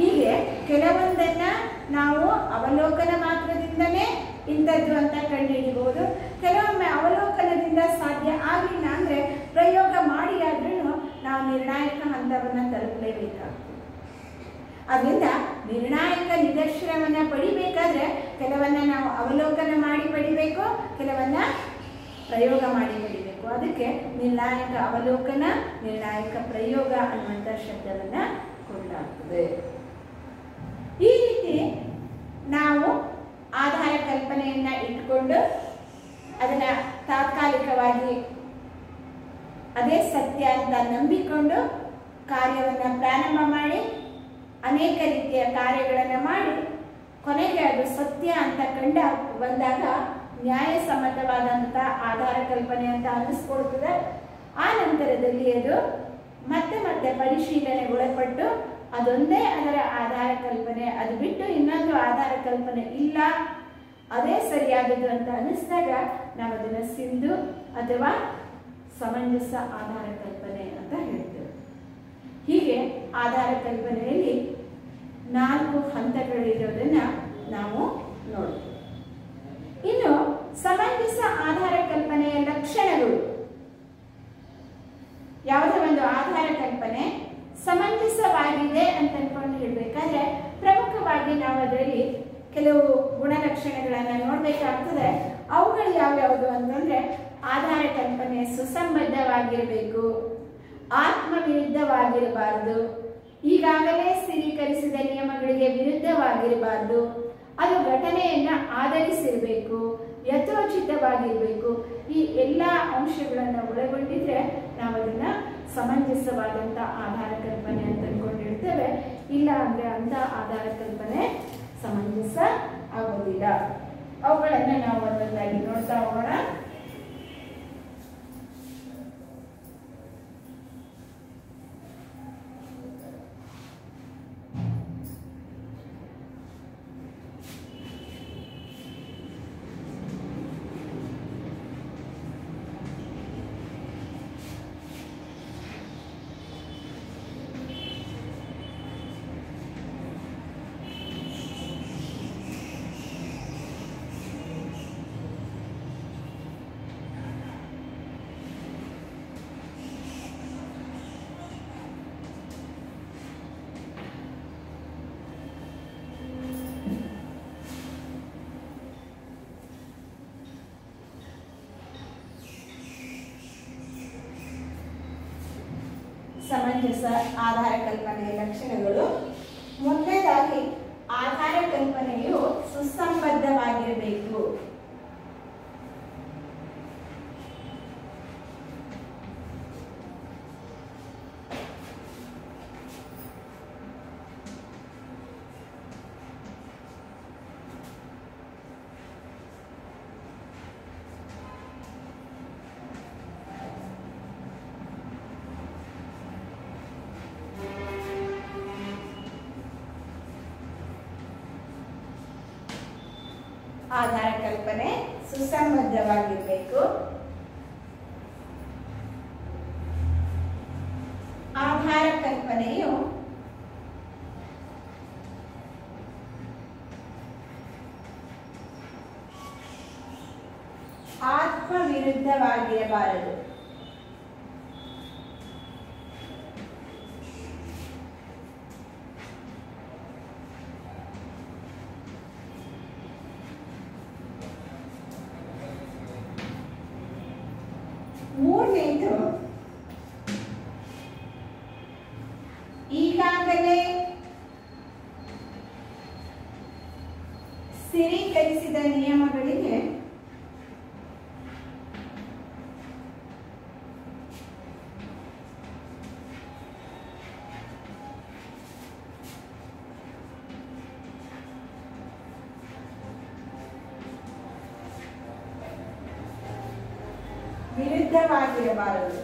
ಹೀಗೆ ಕೆಲವೊಂದನ್ನ ನಾವು ಅವಲೋಕನ ಮಾತ್ರದಿಂದಲೇ ಇಂಥದ್ದು ಅಂತ ಕಂಡು ಹಿಡಿಬಹುದು. ಕೆಲವೊಮ್ಮೆ ಅವಲೋಕನದಿಂದ ಸಾಧ್ಯ ಆಗಿಲ್ಲ ಅಂದ್ರೆ ಪ್ರಯೋಗ ಮಾಡಿ ಆದ್ರೂ ನಾವು ನಿರ್ಣಾಯಕ ಹಂತವನ್ನ ತಲುಪಲೇಬೇಕಾಗ್ತದೆ. ಅದರಿಂದ ನಿರ್ಣಾಯಕ ನಿದರ್ಶನವನ್ನ ಪಡಿಬೇಕಾದ್ರೆ ಕೆಲವನ್ನ ನಾವು ಅವಲೋಕನ ಮಾಡಿ ಪಡಿಬೇಕು, ಕೆಲವನ್ನ ಪ್ರಯೋಗ ಮಾಡಿ ಪಡಿಬೇಕು. ಅದಕ್ಕೆ ನಿರ್ಣಾಯಕ ಅವಲೋಕನ, ನಿರ್ಣಾಯಕ ಪ್ರಯೋಗ ಅನ್ನುವಂಥ ಶಬ್ದವನ್ನ ಕೊಳ್ಳಲಾಗ್ತದೆ. ಈ ರೀತಿ ನಾವು ಆಧಾರ ಕಲ್ಪನೆಯನ್ನ ಇಟ್ಕೊಂಡು ಅದನ್ನ ತಾತ್ಕಾಲಿಕವಾಗಿ ಅದೇ ಸತ್ಯ ಅಂತ ನಂಬಿಕೊಂಡು ಕಾರ್ಯವನ್ನ ಪ್ರಾರಂಭ ಮಾಡಿ ಅನೇಕ ರೀತಿಯ ಕಾರ್ಯಗಳನ್ನು ಮಾಡಿ ಕೊನೆಗೆ ಅದು ಸತ್ಯ ಅಂತ ಬಂದಾಗ ನ್ಯಾಯಸಮ್ಮತವಾದಂಥ ಆಧಾರ ಕಲ್ಪನೆ ಅಂತ ಅನ್ನಿಸ್ಕೊಳ್ತದೆ. ಆ ನಂತರದಲ್ಲಿ ಅದು ಮತ್ತೆ ಮತ್ತೆ ಪರಿಶೀಲನೆಗೊಳಪಟ್ಟು ಅದೊಂದೇ ಅದರ ಆಧಾರ ಕಲ್ಪನೆ, ಅದು ಬಿಟ್ಟು ಇನ್ನೊಂದು ಆಧಾರ ಕಲ್ಪನೆ ಇಲ್ಲ, ಅದೇ ಸರಿಯಾದದ್ದು ಅಂತ ಅನ್ನಿಸಿದಾಗ ನಾವು ಅದನ್ನು ಸಿಂಧು ಅಥವಾ ಸಮಂಜಸ ಆಧಾರ ಕಲ್ಪನೆ ಅಂತ ಹೇಳ್ತೇವೆ. ಹೀಗೆ ಆಧಾರ ಕಲ್ಪನೆಯಲ್ಲಿ 4 ಹಂತಗಳಿರೋದನ್ನ ನಾವು ನೋಡ್ತೀವಿ. ಇನ್ನು ಸಮಂಜಸ ಆಧಾರ ಕಲ್ಪನೆಯ ಲಕ್ಷಣಗಳು. ಯಾವುದೇ ಒಂದು ಆಧಾರ ಕಲ್ಪನೆ ಸಮಂಜಸವಾಗಿದೆ ಅಂತ ಅನ್ಕೊಂಡು ಹೇಳ್ಬೇಕಾದ್ರೆ ಪ್ರಮುಖವಾಗಿ ನಾವು ಅದರಲ್ಲಿ ಕೆಲವು ಗುಣಲಕ್ಷಣಗಳನ್ನ ನೋಡ್ಬೇಕಾಗ್ತದೆ. ಅವುಗಳು ಯಾವ್ಯಾವುದು ಅಂತಂದ್ರೆ ಆಧಾರ ಕಲ್ಪನೆ ಸುಸಂಬದ್ಧವಾಗಿರಬೇಕು, ಆತ್ಮವಿರುದ್ಧವಾಗಿರಬಾರದು, ಈಗಾಗಲೇ ಸ್ಥಿರೀಕರಿಸಿದ ನಿಯಮಗಳಿಗೆ ವಿರುದ್ಧವಾಗಿರಬಾರದು, ಅದು ಘಟನೆಯನ್ನ ಆಧರಿಸಿರಬೇಕು, ಯಥೋಚಿತವಾಗಿರಬೇಕು. ಈ ಎಲ್ಲ ಅಂಶಗಳನ್ನು ಒಳಗೊಂಡಿದ್ರೆ ನಾವು ಅದನ್ನ ಸಮಂಜಸವಾದಂಥ ಆಧಾರ ಕಲ್ಪನೆ ಅಂತ ಅಂದ್ಕೊಂಡಿರ್ತೇವೆ. ಇಲ್ಲ ಅಂದ್ರೆ ಅಂತ ಆಧಾರ ಕಲ್ಪನೆ ಸಮಂಜಸ ಆಗೋದಿಲ್ಲ. ಅವುಗಳನ್ನ ನಾವು ಒಂದೊಂದಾಗಿ ನೋಡ್ತಾ ಹೋಗೋಣ. ಸಮಂಜಸ ಆಧಾರ ಕಲ್ಪನೆಯ ಲಕ್ಷಣಗಳು. ಮೊದಲನೇದಾಗಿ ಆಧಾರ ಕಲ್ಪನೆಯು ಸುಸಂಬದ್ಧವಾಗಿರಬೇಕು. ಆಧಾರ ಕಲ್ಪನೆ ಸುಸಂಬದ್ಧವಾಗಿರಬೇಕು. ಆಧಾರ ಕಲ್ಪನೆಯು ಆತ್ಮವಿರುದ್ಧವಾಗಿರಬಾರದು. ಮೂರನೇದು, ಈಗಾಗಲೇ ಸ್ಥಿರೀಕರಿಸಿದ ನಿಯಮಗಳಿಗೆ ವಿರುದ್ಧವಾಗಿರಬಾರದು.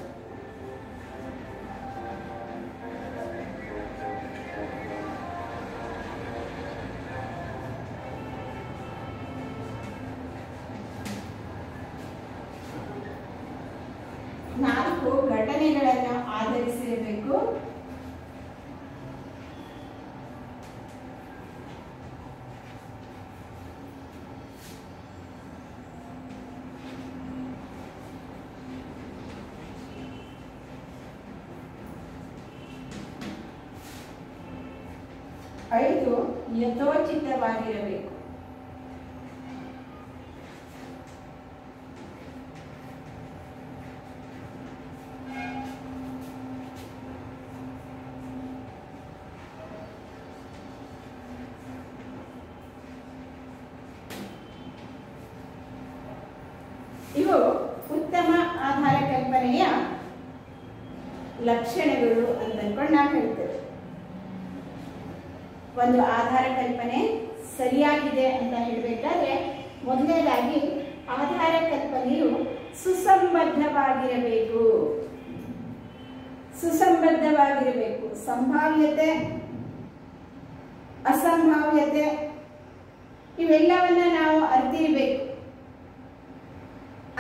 ನಾಲ್ಕು, ಘಟನೆಗಳನ್ನು ಆಧರಿಸಿರಬೇಕು. ಐದು, ಯಥೋಚಿತವಾಗಿರಬೇಕು. ಇವು ಉತ್ತಮ ಆಧಾರ ಕಲ್ಪನೆಯ ಲಕ್ಷಣಗಳು ಅಂತ ಅನ್ಕೊಂಡು ನಾವು ಹೇಳ್ತೇವೆ. ಒಂದು ಆಧಾರ ಕಲ್ಪನೆ ಸರಿಯಾಗಿದೆ ಅಂತ ಹೇಳಬೇಕಾದ್ರೆ ಮೊದಲನೇದಾಗಿ ಆಧಾರ ಕಲ್ಪನೆಯು ಸುಸಂಬದ್ಧವಾಗಿರಬೇಕು. ಸುಸಂಬದ್ಧವಾಗಿರಬೇಕು. ಸಂಭಾವ್ಯತೆ, ಅಸಂಭಾವ್ಯತೆ ಇವೆಲ್ಲವನ್ನ ನಾವು ಅರಿತಿರಬೇಕು.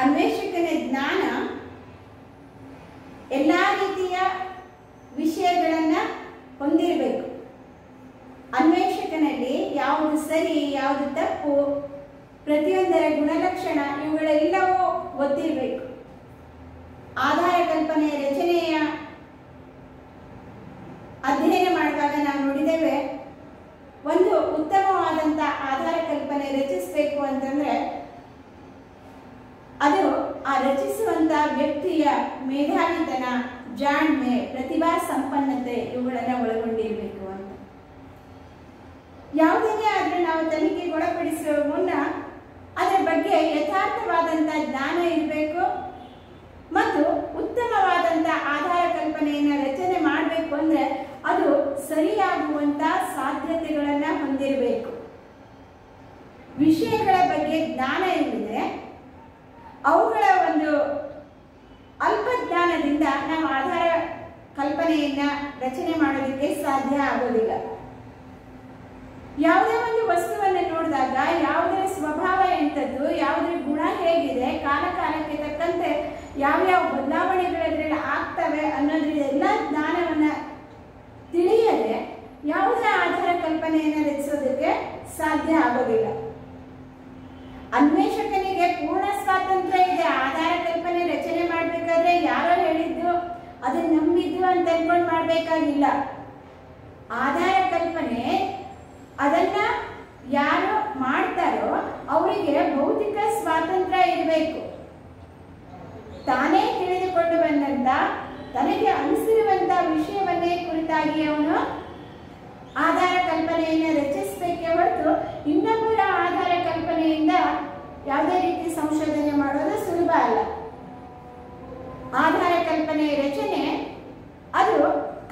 ಅನ್ವೇಷಕನ ಜ್ಞಾನ ಎಲ್ಲ ರೀತಿಯ ವಿಷಯಗಳನ್ನ ಹೊಂದಿರಬೇಕು. ಅನ್ವೇಷಕನಲ್ಲಿ ಯಾವುದು ಸರಿ, ಯಾವುದು ತಪ್ಪು, ಪ್ರತಿಯೊಂದರ ಗುಣಲಕ್ಷಣ ಇವುಗಳೆಲ್ಲವೂ ಗೊತ್ತಿರಬೇಕು. ಆಧಾರ ಕಲ್ಪನೆಯ ರಚನೆಯ ಅಧ್ಯಯನ ಮಾಡುವಾಗ ನಾವು ನೋಡಿದ್ದೇವೆ, ಒಂದು ಉತ್ತಮವಾದಂಥ ಆಧಾರ ಕಲ್ಪನೆ ರಚಿಸಬೇಕು ಅಂತಂದ್ರೆ ಅದು ಆ ರಚಿಸುವಂತ ವ್ಯಕ್ತಿಯ ಮೇಧಾವಿತನ, ಜಾಣ್ಮೆ, ಪ್ರತಿಭಾ ಸಂಪನ್ನತೆ ಇವುಗಳನ್ನ ಒಳಗೊಂಡಿರಬೇಕು ಅಂತ. ಯಾವುದನ್ನೇ ಆದ್ರೂ ನಾವು ತನಿಖೆಗೆ ಒಳಪಡಿಸುವ ಮುನ್ನ ಅದರ ಬಗ್ಗೆ ಯಥಾರ್ಥವಾದಂಥ ಜ್ಞಾನ ಇರಬೇಕು ಮತ್ತು ಉತ್ತಮವಾದಂಥ ಆಧಾರ ಕಲ್ಪನೆಯನ್ನು ರಚನೆ ಮಾಡಬೇಕು ಅಂದ್ರೆ ಅದು ಸರಿಯಾಗುವಂತ ಸಾಧ್ಯತೆಗಳನ್ನ ಹೊಂದಿರಬೇಕು. ವಿಷಯಗಳ ಬಗ್ಗೆ ಜ್ಞಾನ ಇಲ್ಲದೆ ಅವುಗಳ ಒಂದು ಅಲ್ಪ ಜ್ಞಾನದಿಂದ ನಾವು ಆಧಾರ ಕಲ್ಪನೆಯನ್ನ ರಚನೆ ಮಾಡೋದಕ್ಕೆ ಸಾಧ್ಯ ಆಗೋದಿಲ್ಲ. ಯಾವುದೇ ಒಂದು ವಸ್ತುವನ್ನು ನೋಡಿದಾಗ ಯಾವುದರ ಸ್ವಭಾವ ಎಂಥದ್ದು, ಯಾವುದರ ಗುಣ ಹೇಗಿದೆ, ಕಾಲ ಕಾಲಕ್ಕೆ ತಕ್ಕಂತೆ ಯಾವ್ಯಾವ ಬದಲಾವಣೆಗಳೆಲ್ಲ ಆಗ್ತವೆ ಅನ್ನೋದ್ರೆಲ್ಲ ಜ್ಞಾನವನ್ನ ತಿಳಿಯದೆ ಯಾವುದೇ ಆಧಾರ ಕಲ್ಪನೆಯನ್ನು ರಚಿಸೋದಕ್ಕೆ ಸಾಧ್ಯ ಆಗೋದಿಲ್ಲ. ಅನ್ವೇಷಕನಿಗೆ ಪೂರ್ಣ ಸ್ವಾತಂತ್ರ್ಯ ಇದೆ. ಆಧಾರ ಕಲ್ಪನೆ ರಚನೆ ಮಾಡಬೇಕಾದ್ರೆ ಯಾರೋ ಹೇಳಿದ್ದು ಅದನ್ನ ನಂಬಿದ್ದು ಅಂತ ಅನ್ಕೊಂಡು ಮಾಡಬೇಕಾಗಿಲ್ಲ. ಆಧಾರ ಕಲ್ಪನೆ ಅದನ್ನ ಯಾರು ಮಾಡ್ತಾರೋ ಅವರಿಗೆ ಭೌತಿಕ ಸ್ವಾತಂತ್ರ್ಯ ಇರಬೇಕು. ತಾನೇ ತಿಳಿದುಕೊಂಡು ಬಂದಂತ ತನಗೆ ಅನಿಸಿರುವಂತ ವಿಷಯವನ್ನೇ ಕುರಿತಾಗಿ ಅವನು ಆಧಾರ ಕಲ್ಪನೆಯನ್ನು ರಚಿಸಬೇಕೇ ಹೊರತು ಇನ್ನೊಬ್ಬರ ಆಧಾರ ಕಲ್ಪನೆಯಿಂದ ಯಾವುದೇ ರೀತಿ ಸಂಶೋಧನೆ ಮಾಡೋದು ಸುಲಭ ಅಲ್ಲ. ಆಧಾರ ಕಲ್ಪನೆ ರಚನೆ ಅದು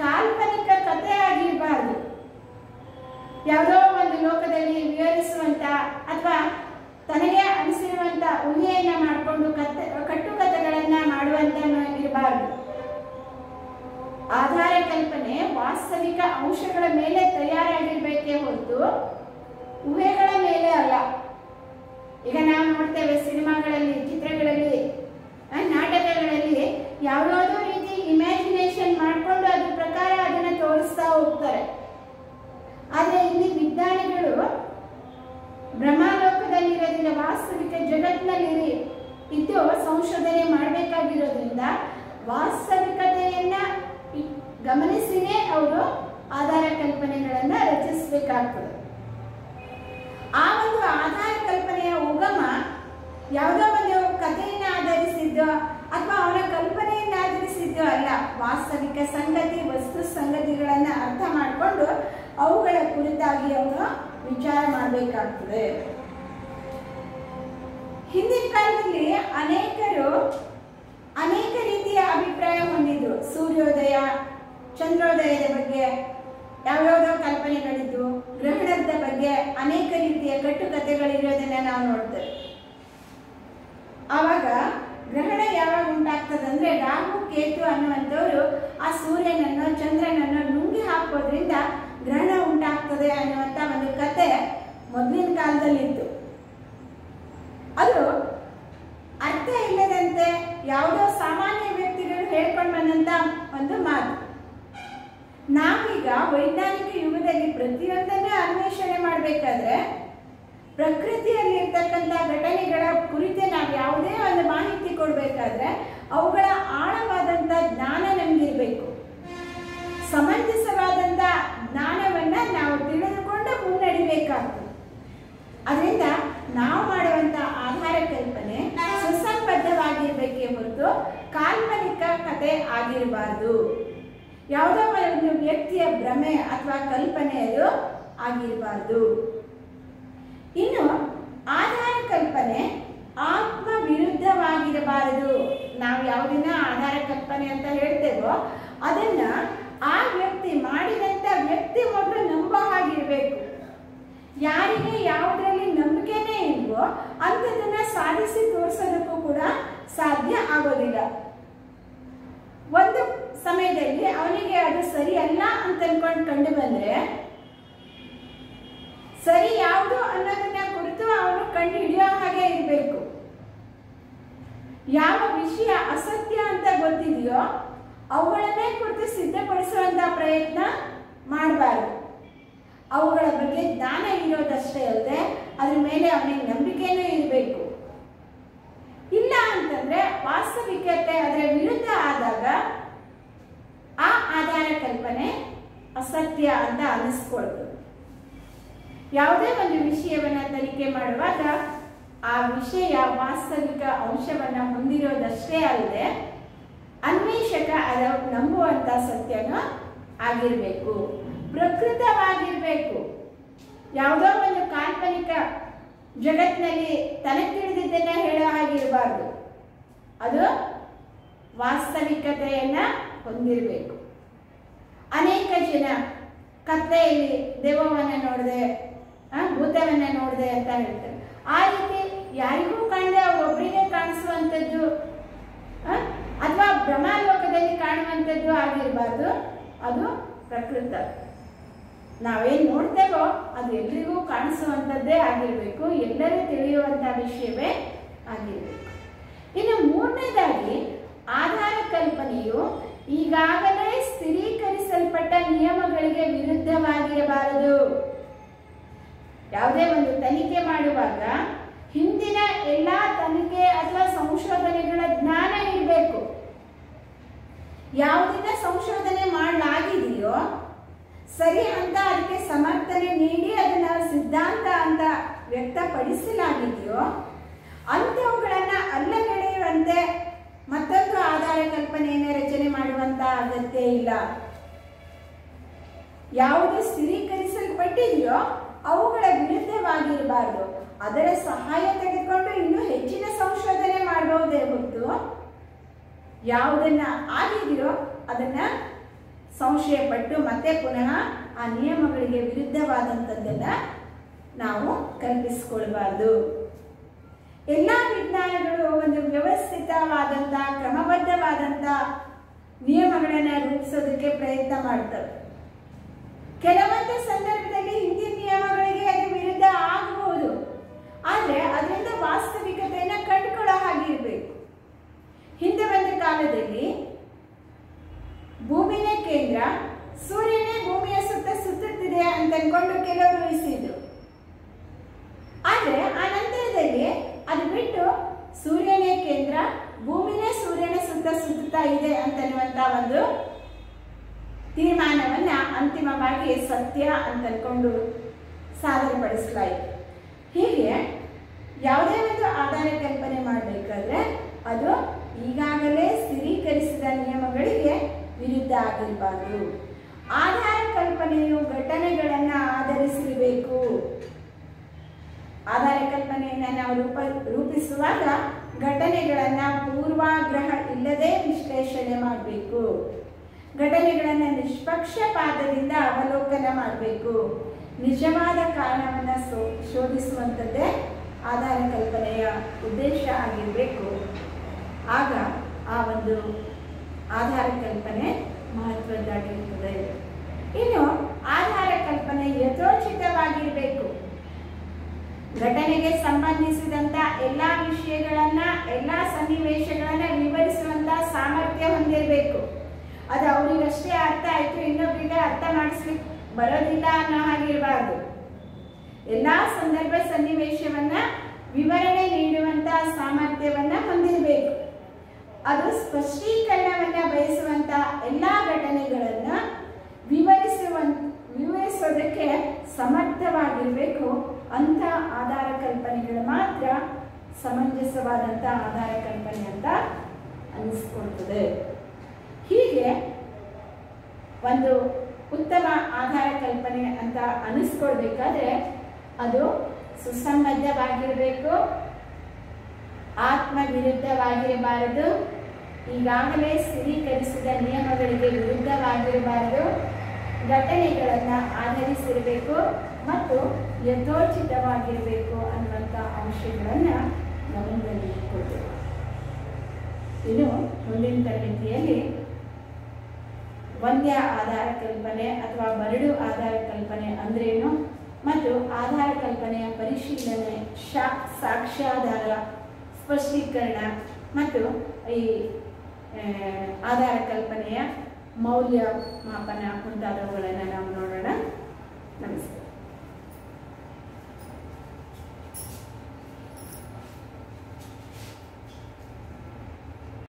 ಕಾಲ್ಪನಿಕ ಕಥೆ ಆಗಿರಬಾರ್ದು. ಯಾವುದೋ ಒಂದು ಲೋಕದಲ್ಲಿ ವಿವರಿಸುವಂತ ಅಥವಾ ತನಗೆ ಅನಿಸಿರುವಂತ ಊಹೆಯನ್ನ ಮಾಡಿಕೊಂಡು ಕಟ್ಟುಕಥೆಗಳನ್ನ ಮಾಡುವಂತ ಇರಬಾರ್ದು. ಆಧಾರ ಕಲ್ಪನೆ ವಾಸ್ತವಿಕ ಅಂಶಗಳ ಮೇಲೆ ತಯಾರಾಗಿರ್ಬೇಕೇ ಹೊರತು ಊಹೆಗಳ ಮೇಲೆ ಅಲ್ಲ. ಈಗ ನಾವು ನೋಡ್ತೇವೆ ಸಿನಿಮಾಗಳಲ್ಲಿ, ಚಿತ್ರಗಳಲ್ಲಿ, ನಾಟಕಗಳಲ್ಲಿ ಯಾವುದಾದ್ರೂ ರೀತಿ ಇಮ್ಯಾಜಿನೇಷನ್ ಮಾಡಿಕೊಂಡು ಅದ್ರ ಪ್ರಕಾರ ಅದನ್ನ ತೋರಿಸ್ತಾ ಹೋಗ್ತಾರೆ. ಆದ್ರೆ ಇಲ್ಲಿ ವಿಜ್ಞಾನಿಗಳು ಬ್ರಹ್ಮಲೋಕದಲ್ಲಿರೋದ್ರಿಂದ ವಾಸ್ತವಿಕ ಜಗತ್ತಿನಲ್ಲಿ ಇದ್ದು ಸಂಶೋಧನೆ ಮಾಡಬೇಕಾಗಿರೋದ್ರಿಂದ ವಾಸ್ತವಿಕತೆಯನ್ನ ಗಮನಿಸಿನೇ ಅವರು ಆಧಾರ ಕಲ್ಪನೆಗಳನ್ನ ರಚಿಸಬೇಕಾಗ್ತದೆ. ಆ ಒಂದು ಆಧಾರ ಕಲ್ಪನೆಯ ಉಗಮ ಯಾವುದೋ ಒಂದು ಕಥೆಯನ್ನು ಆಧರಿಸಿದ್ದು ಅಥವಾ ಅವನ ಕಲ್ಪನೆಯನ್ನು ಆಧರಿಸಿದ್ದು ಅಲ್ಲ. ವಾಸ್ತವಿಕ ಸಂಗತಿ, ವಸ್ತು ಸಂಗತಿಗಳನ್ನ ಅರ್ಥ ಮಾಡಿಕೊಂಡು ಅವುಗಳ ಕುರಿತಾಗಿ ಅವನು ವಿಚಾರ ಮಾಡಬೇಕಾಗ್ತದೆ. ಹಿಂದಿನ ಕಾಲದಲ್ಲಿ ಅನೇಕರು ಅನೇಕ ರೀತಿಯ ಅಭಿಪ್ರಾಯ ಹೊಂದಿದ್ರು. ಸೂರ್ಯೋದಯ, ಚಂದ್ರೋದಯದ ಬಗ್ಗೆ ಯಾವ್ಯಾವುದೋ ಕಲ್ಪನೆಗಳಿದ್ದು, ಗ್ರಹಣದ ಬಗ್ಗೆ ಅನೇಕ ರೀತಿಯ ಕಟ್ಟುಕಥೆಗಳಿರೋದನ್ನ ನಾವು ನೋಡ್ತೇವೆ. ಆವಾಗ ಗ್ರಹಣ ಯಾವಾಗ ಉಂಟಾಗ್ತದಂದ್ರೆ ರಾಹು ಕೇತು ಅನ್ನುವಂಥವ್ರು ಆ ಸೂರ್ಯನನ್ನು ಚಂದ್ರನನ್ನು ನುಂಗಿ ಹಾಕೋದ್ರಿಂದ ಗ್ರಹಣ ಉಂಟಾಗ್ತದೆ ಅನ್ನುವಂಥ ಒಂದು ಕತೆ ಮೊದಲಿನ ಕಾಲದಲ್ಲಿ ಇತ್ತು. ಅದು ಅರ್ಥ ಇಲ್ಲದಂತೆ ಯಾವುದೋ ಸಾಮಾನ್ಯ ವ್ಯಕ್ತಿಗಳು ಹೇಳ್ಕೊಂಡು ಬಂದಂತ ಒಂದು ಮಾತು. ನಾವೀಗ ವೈಜ್ಞಾನಿಕ ಯುಗದಲ್ಲಿ ಪ್ರತಿಯೊಂದನ್ನು ಅನ್ವೇಷಣೆ ಮಾಡಬೇಕಾದ್ರೆ ಪ್ರಕೃತಿಯಲ್ಲಿ ಇರ್ತಕ್ಕಂಥ ಘಟನೆಗಳ ಕುರಿತು ನಾವು ಯಾವುದೇ ಒಂದು ಮಾಹಿತಿ ಕೊಡಬೇಕಾದ್ರೆ ಅವುಗಳ ಆಳವಾದಂಥ ಜ್ಞಾನ ನಮಗಿರ್ಬೇಕು. ಸಮಂಜಸವಾದಂಥ ಜ್ಞಾನವನ್ನ ನಾವು ತಿಳಿದುಕೊಂಡು ಮುನ್ನಡಿಬೇಕಾಗ್ತದೆ. ಅದರಿಂದ ನಾವು ಮಾಡುವಂಥ ಆಧಾರ ಕಲ್ಪನೆ ಸುಸಂಬದ್ಧವಾಗಿರ್ಬೇಕೇ ಹೊರತು ಕಾಲ್ಪನಿಕ ಕಥೆ ಆಗಿರಬಾರ್ದು. ಯಾವುದೋ ಒಂದು ವ್ಯಕ್ತಿಯ ಭ್ರಮೆ ಅಥವಾ ಕಲ್ಪನೆ ಅದು ಆಗಿರಬಾರ್ದು. ಇನ್ನು ಆಧಾರ ಕಲ್ಪನೆ ಆತ್ಮ ವಿರುದ್ಧವಾಗಿರಬಾರದು. ನಾವು ಯಾವುದನ್ನ ಆಧಾರ ಕಲ್ಪನೆ ಅಂತ ಹೇಳ್ತೇವೋ ಅದನ್ನ ಆ ವ್ಯಕ್ತಿ ಮಾಡಿದಂತ ವ್ಯಕ್ತಿ ಮೊದಲು ನಂಬೋ ಹಾಗಿರ್ಬೇಕು. ಯಾರಿಗೆ ಯಾವುದರಲ್ಲಿ ನಂಬಿಕೆನೇ ಇಲ್ವೋ ಅಂಥದನ್ನ ಸಾಧಿಸಿ ತೋರಿಸೋದಕ್ಕೂ ಕೂಡ ಸಾಧ್ಯ ಆಗೋದಿಲ್ಲ. ಒಂದು ಸಮಯದಲ್ಲಿ ಅವನಿಗೆ ಅದು ಸರಿ ಅಲ್ಲ ಅಂತ ಅನ್ಕೊಂಡು ಕಂಡು ಬಂದ್ರೆ ಸರಿ ಯಾವುದು ಅನ್ನೋದನ್ನ ಕುರಿತು ಅವನು ಕಂಡು ಹಿಡಿಯೋ ಹಾಗೆ ಇರಬೇಕು. ಯಾವ ವಿಷಯ ಅಸತ್ಯ ಅಂತ ಗೊತ್ತಿದೆಯೋ ಅವುಗಳನ್ನೇ ಕುರಿತು ಸಿದ್ಧಪಡಿಸುವಂತ ಪ್ರಯತ್ನ ಮಾಡಬಾರ್ದು. ಅವುಗಳ ಬಗ್ಗೆ ಜ್ಞಾನ ಇರೋದಷ್ಟೇ ಅಲ್ಲದೆ ಅದ್ರ ಮೇಲೆ ಅವನಿಗೆ ನಂಬಿಕೆನೂ ಇರಬೇಕು. ಇಲ್ಲ ಅಂತಂದ್ರೆ ವಾಸ್ತವಿಕತೆ ಅದರ ವಿರುದ್ಧ ಆದಾಗ ಆ ಆಧಾರ ಕಲ್ಪನೆ ಅಸತ್ಯ ಅಂತ ಅನಿಸ್ಕೊಳ್ತದೆ. ಯಾವುದೇ ಒಂದು ವಿಷಯವನ್ನ ತನಿಖೆ ಮಾಡುವಾಗ ಆ ವಿಷಯ ವಾಸ್ತವಿಕ ಅಂಶವನ್ನ ಹೊಂದಿರೋದಷ್ಟೇ ಅಲ್ಲದೆ ಅನ್ವೇಷಕ ಅದರ ನಂಬುವಂತ ಸತ್ಯನೂ ಆಗಿರ್ಬೇಕು, ಪ್ರಕೃತವಾಗಿರ್ಬೇಕು. ಯಾವುದೋ ಒಂದು ಕಾಲ್ಪನಿಕ ಜಗತ್ತಿನಲ್ಲಿ ತನಗೆ ತಿಳಿದಿದ್ದನ್ನ ಹೇಳೋ ಹಾಗಿರಬಾರ್ದು. ಅದು ವಾಸ್ತವಿಕತೆಯನ್ನ ಹೊಂದಿರಬೇಕು. ಅನೇಕ ಜನ ಕತ್ತೆಯಲ್ಲಿ ದೆವ್ವವನ್ನ ನೋಡಿದೆ, ಭೂತವನ್ನ ನೋಡಿದೆ ಅಂತ ಹೇಳ್ತಾರೆ. ಆ ರೀತಿ ಯಾರಿಗೂ ಕಾಣದೆ ಅವರೊಬ್ಬರಿಗೆ ಕಾಣಿಸುವಂಥದ್ದು ಅಥವಾ ಬ್ರಹ್ಮಲೋಕದಲ್ಲಿ ಕಾಣುವಂಥದ್ದು ಆಗಿರಬಾರ್ದು. ಅದು ಪ್ರಕೃತ. ನಾವೇನು ನೋಡ್ತೇವೋ ಅದು ಎಲ್ರಿಗೂ ಕಾಣಿಸುವಂಥದ್ದೇ ಆಗಿರಬೇಕು, ಎಲ್ಲರೂ ತಿಳಿಯುವಂಥ ವಿಷಯವೇ ಆಗಿರಬೇಕು. ಇನ್ನು ಮೂರನೇದಾಗಿ ಆಧಾರ ಕಲ್ಪನೆಯು ಈಗಾಗಲೇ ಸ್ಥಿರೀಕರಿಸಲ್ಪಟ್ಟ ನಿಯಮಗಳಿಗೆ ವಿರುದ್ಧವಾಗಿರಬಾರದು. ಯಾವುದೇ ಒಂದು ತನಿಖೆ ಮಾಡುವಾಗ ಹಿಂದಿನ ಎಲ್ಲ ತನಿಖೆ ಅಥವಾ ಸಂಶೋಧನೆಗಳ ಜ್ಞಾನ ಇರಬೇಕು. ಯಾವುದನ್ನ ಸಂಶೋಧನೆ ಮಾಡಲಾಗಿದೆಯೋ ಸರಿ ಅಂತ ಅದಕ್ಕೆ ಸಮರ್ಥನೆ ನೀಡಿ ಅದನ್ನ ಸಿದ್ಧಾಂತ ಅಂತ ವ್ಯಕ್ತಪಡಿಸಲಾಗಿದೆಯೋ ಅಂಥವುಗಳನ್ನ ಅಲ್ಲಗಳೆಯುವಂತೆ ಮತ್ತೊಂದು ಆಧಾರ ಕಲ್ಪನೆಯನ್ನು ರಚನೆ ಮಾಡುವಂತ ಅಗತ್ಯ ಇಲ್ಲ. ಯಾವುದು ಸ್ಥಿರೀಕರಿಸಲ್ಪಟ್ಟಿದೆಯೋ ಅವುಗಳ ವಿರುದ್ಧವಾಗಿರಬಾರ್ದು. ಅದರ ಸಹಾಯ ತೆಗೆದುಕೊಂಡು ಇನ್ನೂ ಹೆಚ್ಚಿನ ಸಂಶೋಧನೆ ಮಾಡಬಹುದೇ ಹೊರತು ಯಾವುದನ್ನ ಆಗಿದೆಯೋ ಅದನ್ನ ಸಂಶಯ ಪಟ್ಟು ಮತ್ತೆ ಪುನಃ ಆ ನಿಯಮಗಳಿಗೆ ವಿರುದ್ಧವಾದಂಥದ್ದನ್ನ ನಾವು ಕಲ್ಪಿಸಿಕೊಳ್ಬಾರ್ದು. ಎಲ್ಲ ವಿಜ್ಞಾನಗಳು ಒಂದು ವ್ಯವಸ್ಥಿತವಾದಂಥ ಕ್ರಮಬದ್ಧವಾದಂಥ ನಿಯಮಗಳನ್ನು ರೂಪಿಸೋದಕ್ಕೆ ಪ್ರಯತ್ನ ಮಾಡ್ತವೆ. ಕೆಲವೊಂದು ಸಂದರ್ಭದಲ್ಲಿ ಹಿಂದಿನ ನಿಯಮಗಳಿಗೆ ಅದು ವಿರುದ್ಧ ಆಗಬಹುದು, ಆದರೆ ಅದರಿಂದ ವಾಸ್ತವಿಕತೆಯನ್ನು ಕಂಡುಕೊಳ್ಳೋ ಹಾಗಿರ್ಬೇಕು. ಹಿಂದೆ ಒಂದು ಕಾಲದಲ್ಲಿ ಭೂಮಿನೇ ಕೇಂದ್ರ, ಸೂರ್ಯನೇ ಭೂಮಿಯ ಸುತ್ತ ಸುತ್ತುತ್ತಿದೆ ಅಂತ ಅನ್ಕೊಂಡು ಕೆಲವರು ಊಹಿಸಿದ್ರು. ಆದರೆ ಆ ನಂತರದಲ್ಲಿ ಅದು ಬಿಟ್ಟು ಸೂರ್ಯನೇ ಕೇಂದ್ರ, ಭೂಮಿನೇ ಸೂರ್ಯನ ಸುತ್ತ ಸುತ್ತುತ್ತಾ ಇದೆ ಅಂತನ್ನುವಂತ ಒಂದು ತೀರ್ಮಾನವನ್ನ ಅಂತಿಮವಾಗಿ ಸತ್ಯ ಅಂತ ಅನ್ಕೊಂಡು ಸಾದರಪಡಿಸಲಾಯಿತು. ಹೀಗೆ ಯಾವುದೇ ಒಂದು ಆಧಾರ ಕಲ್ಪನೆ ಮಾಡಬೇಕಾದ್ರೆ ಅದು ಈಗಾಗಲೇ ಸ್ಥಿರೀಕರಿಸಿದ ನಿಯಮಗಳಿಗೆ ವಿರುದ್ಧ ಆಗಿರಬಾರದು. ಆಧಾರ ಕಲ್ಪನೆಯು ಘಟನೆಗಳನ್ನು ಆಧರಿಸಿರಬೇಕು. ಆಧಾರ ಕಲ್ಪನೆಯನ್ನು ನಾವು ರೂಪಿಸುವಾಗ ಘಟನೆಗಳನ್ನು ಪೂರ್ವಾಗ್ರಹ ಇಲ್ಲದೆ ವಿಶ್ಲೇಷಣೆ ಮಾಡಬೇಕು. ಘಟನೆಗಳನ್ನು ನಿಷ್ಪಕ್ಷಪಾತದಿಂದ ಅವಲೋಕನ ಮಾಡಬೇಕು. ನಿಜವಾದ ಕಾರಣವನ್ನು ಶೋಧಿಸುವಂಥದ್ದೇ ಆಧಾರ ಕಲ್ಪನೆಯ ಉದ್ದೇಶ ಆಗಿರಬೇಕು. ಆಗ ಆ ಒಂದು ಆಧಾರ ಕಲ್ಪನೆ ಮಹತ್ವದ್ದಾಗಿರುತ್ತದೆ. ಇನ್ನು ಆಧಾರ ಕಲ್ಪನೆ ಯಥೋಚಿತವಾಗಿರಬೇಕು. ಘಟನೆಗೆ ಸಂಬಂಧಿಸಿದಂಥ ಎಲ್ಲ ವಿಷಯಗಳನ್ನ, ಎಲ್ಲ ಸನ್ನಿವೇಶಗಳನ್ನ ವಿವರಿಸುವಂತ ಸಾಮರ್ಥ್ಯ ಹೊಂದಿರಬೇಕು. ಅದು ಅವರಿಗಷ್ಟೇ ಅರ್ಥ ಆಯ್ತು, ಇನ್ನೊಬ್ಬರಿಗೆ ಅರ್ಥ ಮಾಡಿಸ್ಲಿಕ್ಕೆ ಬರೋದಿಲ್ಲ ಅನ್ನೋ ಹಾಗಿರಬಾರ್ದು. ಎಲ್ಲ ಸಂದರ್ಭ ಸನ್ನಿವೇಶವನ್ನ ವಿವರಣೆ ನೀಡುವಂತ ಸಾಮರ್ಥ್ಯವನ್ನ ಹೊಂದಿರಬೇಕು. ಅದು ಸ್ಪಷ್ಟೀಕರಣವನ್ನ ಬಯಸುವಂತ ಎಲ್ಲ ಘಟನೆಗಳನ್ನ ವಿವರಿಸೋದಕ್ಕೆ ಸಮರ್ಥವಾಗಿರಬೇಕು. ಅಂತ ಆಧಾರ ಕಲ್ಪನೆಗಳು ಮಾತ್ರ ಸಮಂಜಸವಾದಂಥ ಆಧಾರ ಕಲ್ಪನೆ ಅಂತ ಅನಿಸ್ಕೊಳ್ತದೆ. ಹೀಗೆ ಒಂದು ಉತ್ತಮ ಆಧಾರ ಕಲ್ಪನೆ ಅಂತ ಅನಿಸ್ಕೊಳ್ಬೇಕಾದ್ರೆ ಅದು ಸುಸಂಬದ್ಧವಾಗಿರಬೇಕು, ಆತ್ಮವಿರುದ್ಧವಾಗಿರಬಾರದು, ಈಗಾಗಲೇ ಸ್ಥಿರೀಕರಿಸಿದ ನಿಯಮಗಳಿಗೆ ವಿರುದ್ಧವಾಗಿರಬಾರದು, ಘಟನೆಗಳನ್ನು ಆಧರಿಸಿರಬೇಕು ಮತ್ತು ಯಥೋಚಿತವಾಗಿರಬೇಕು ಅನ್ನುವಂಥ ಅಂಶಗಳನ್ನು ಗಮನದಲ್ಲಿಟ್ಟುಕೊಳ್ಬೇಕು. ಇನ್ನು ಮುಂದಿನ ತರಗತಿಯಲ್ಲಿ ವಂದ್ಯ ಆಧಾರ ಕಲ್ಪನೆ ಅಥವಾ ಬರಡು ಆಧಾರ ಕಲ್ಪನೆ ಅಂದ್ರೇನು ಮತ್ತು ಆಧಾರ ಕಲ್ಪನೆಯ ಪರಿಶೀಲನೆ, ಸಾಕ್ಷ್ಯಾಧಾರ, ಸ್ಪಷ್ಟೀಕರಣ ಮತ್ತು ಈ ಆಧಾರ ಕಲ್ಪನೆಯ ಮೌಲ್ಯ ಮಾಪನ ಮುಂತಾದವುಗಳನ್ನು ನಾವು ನೋಡೋಣ.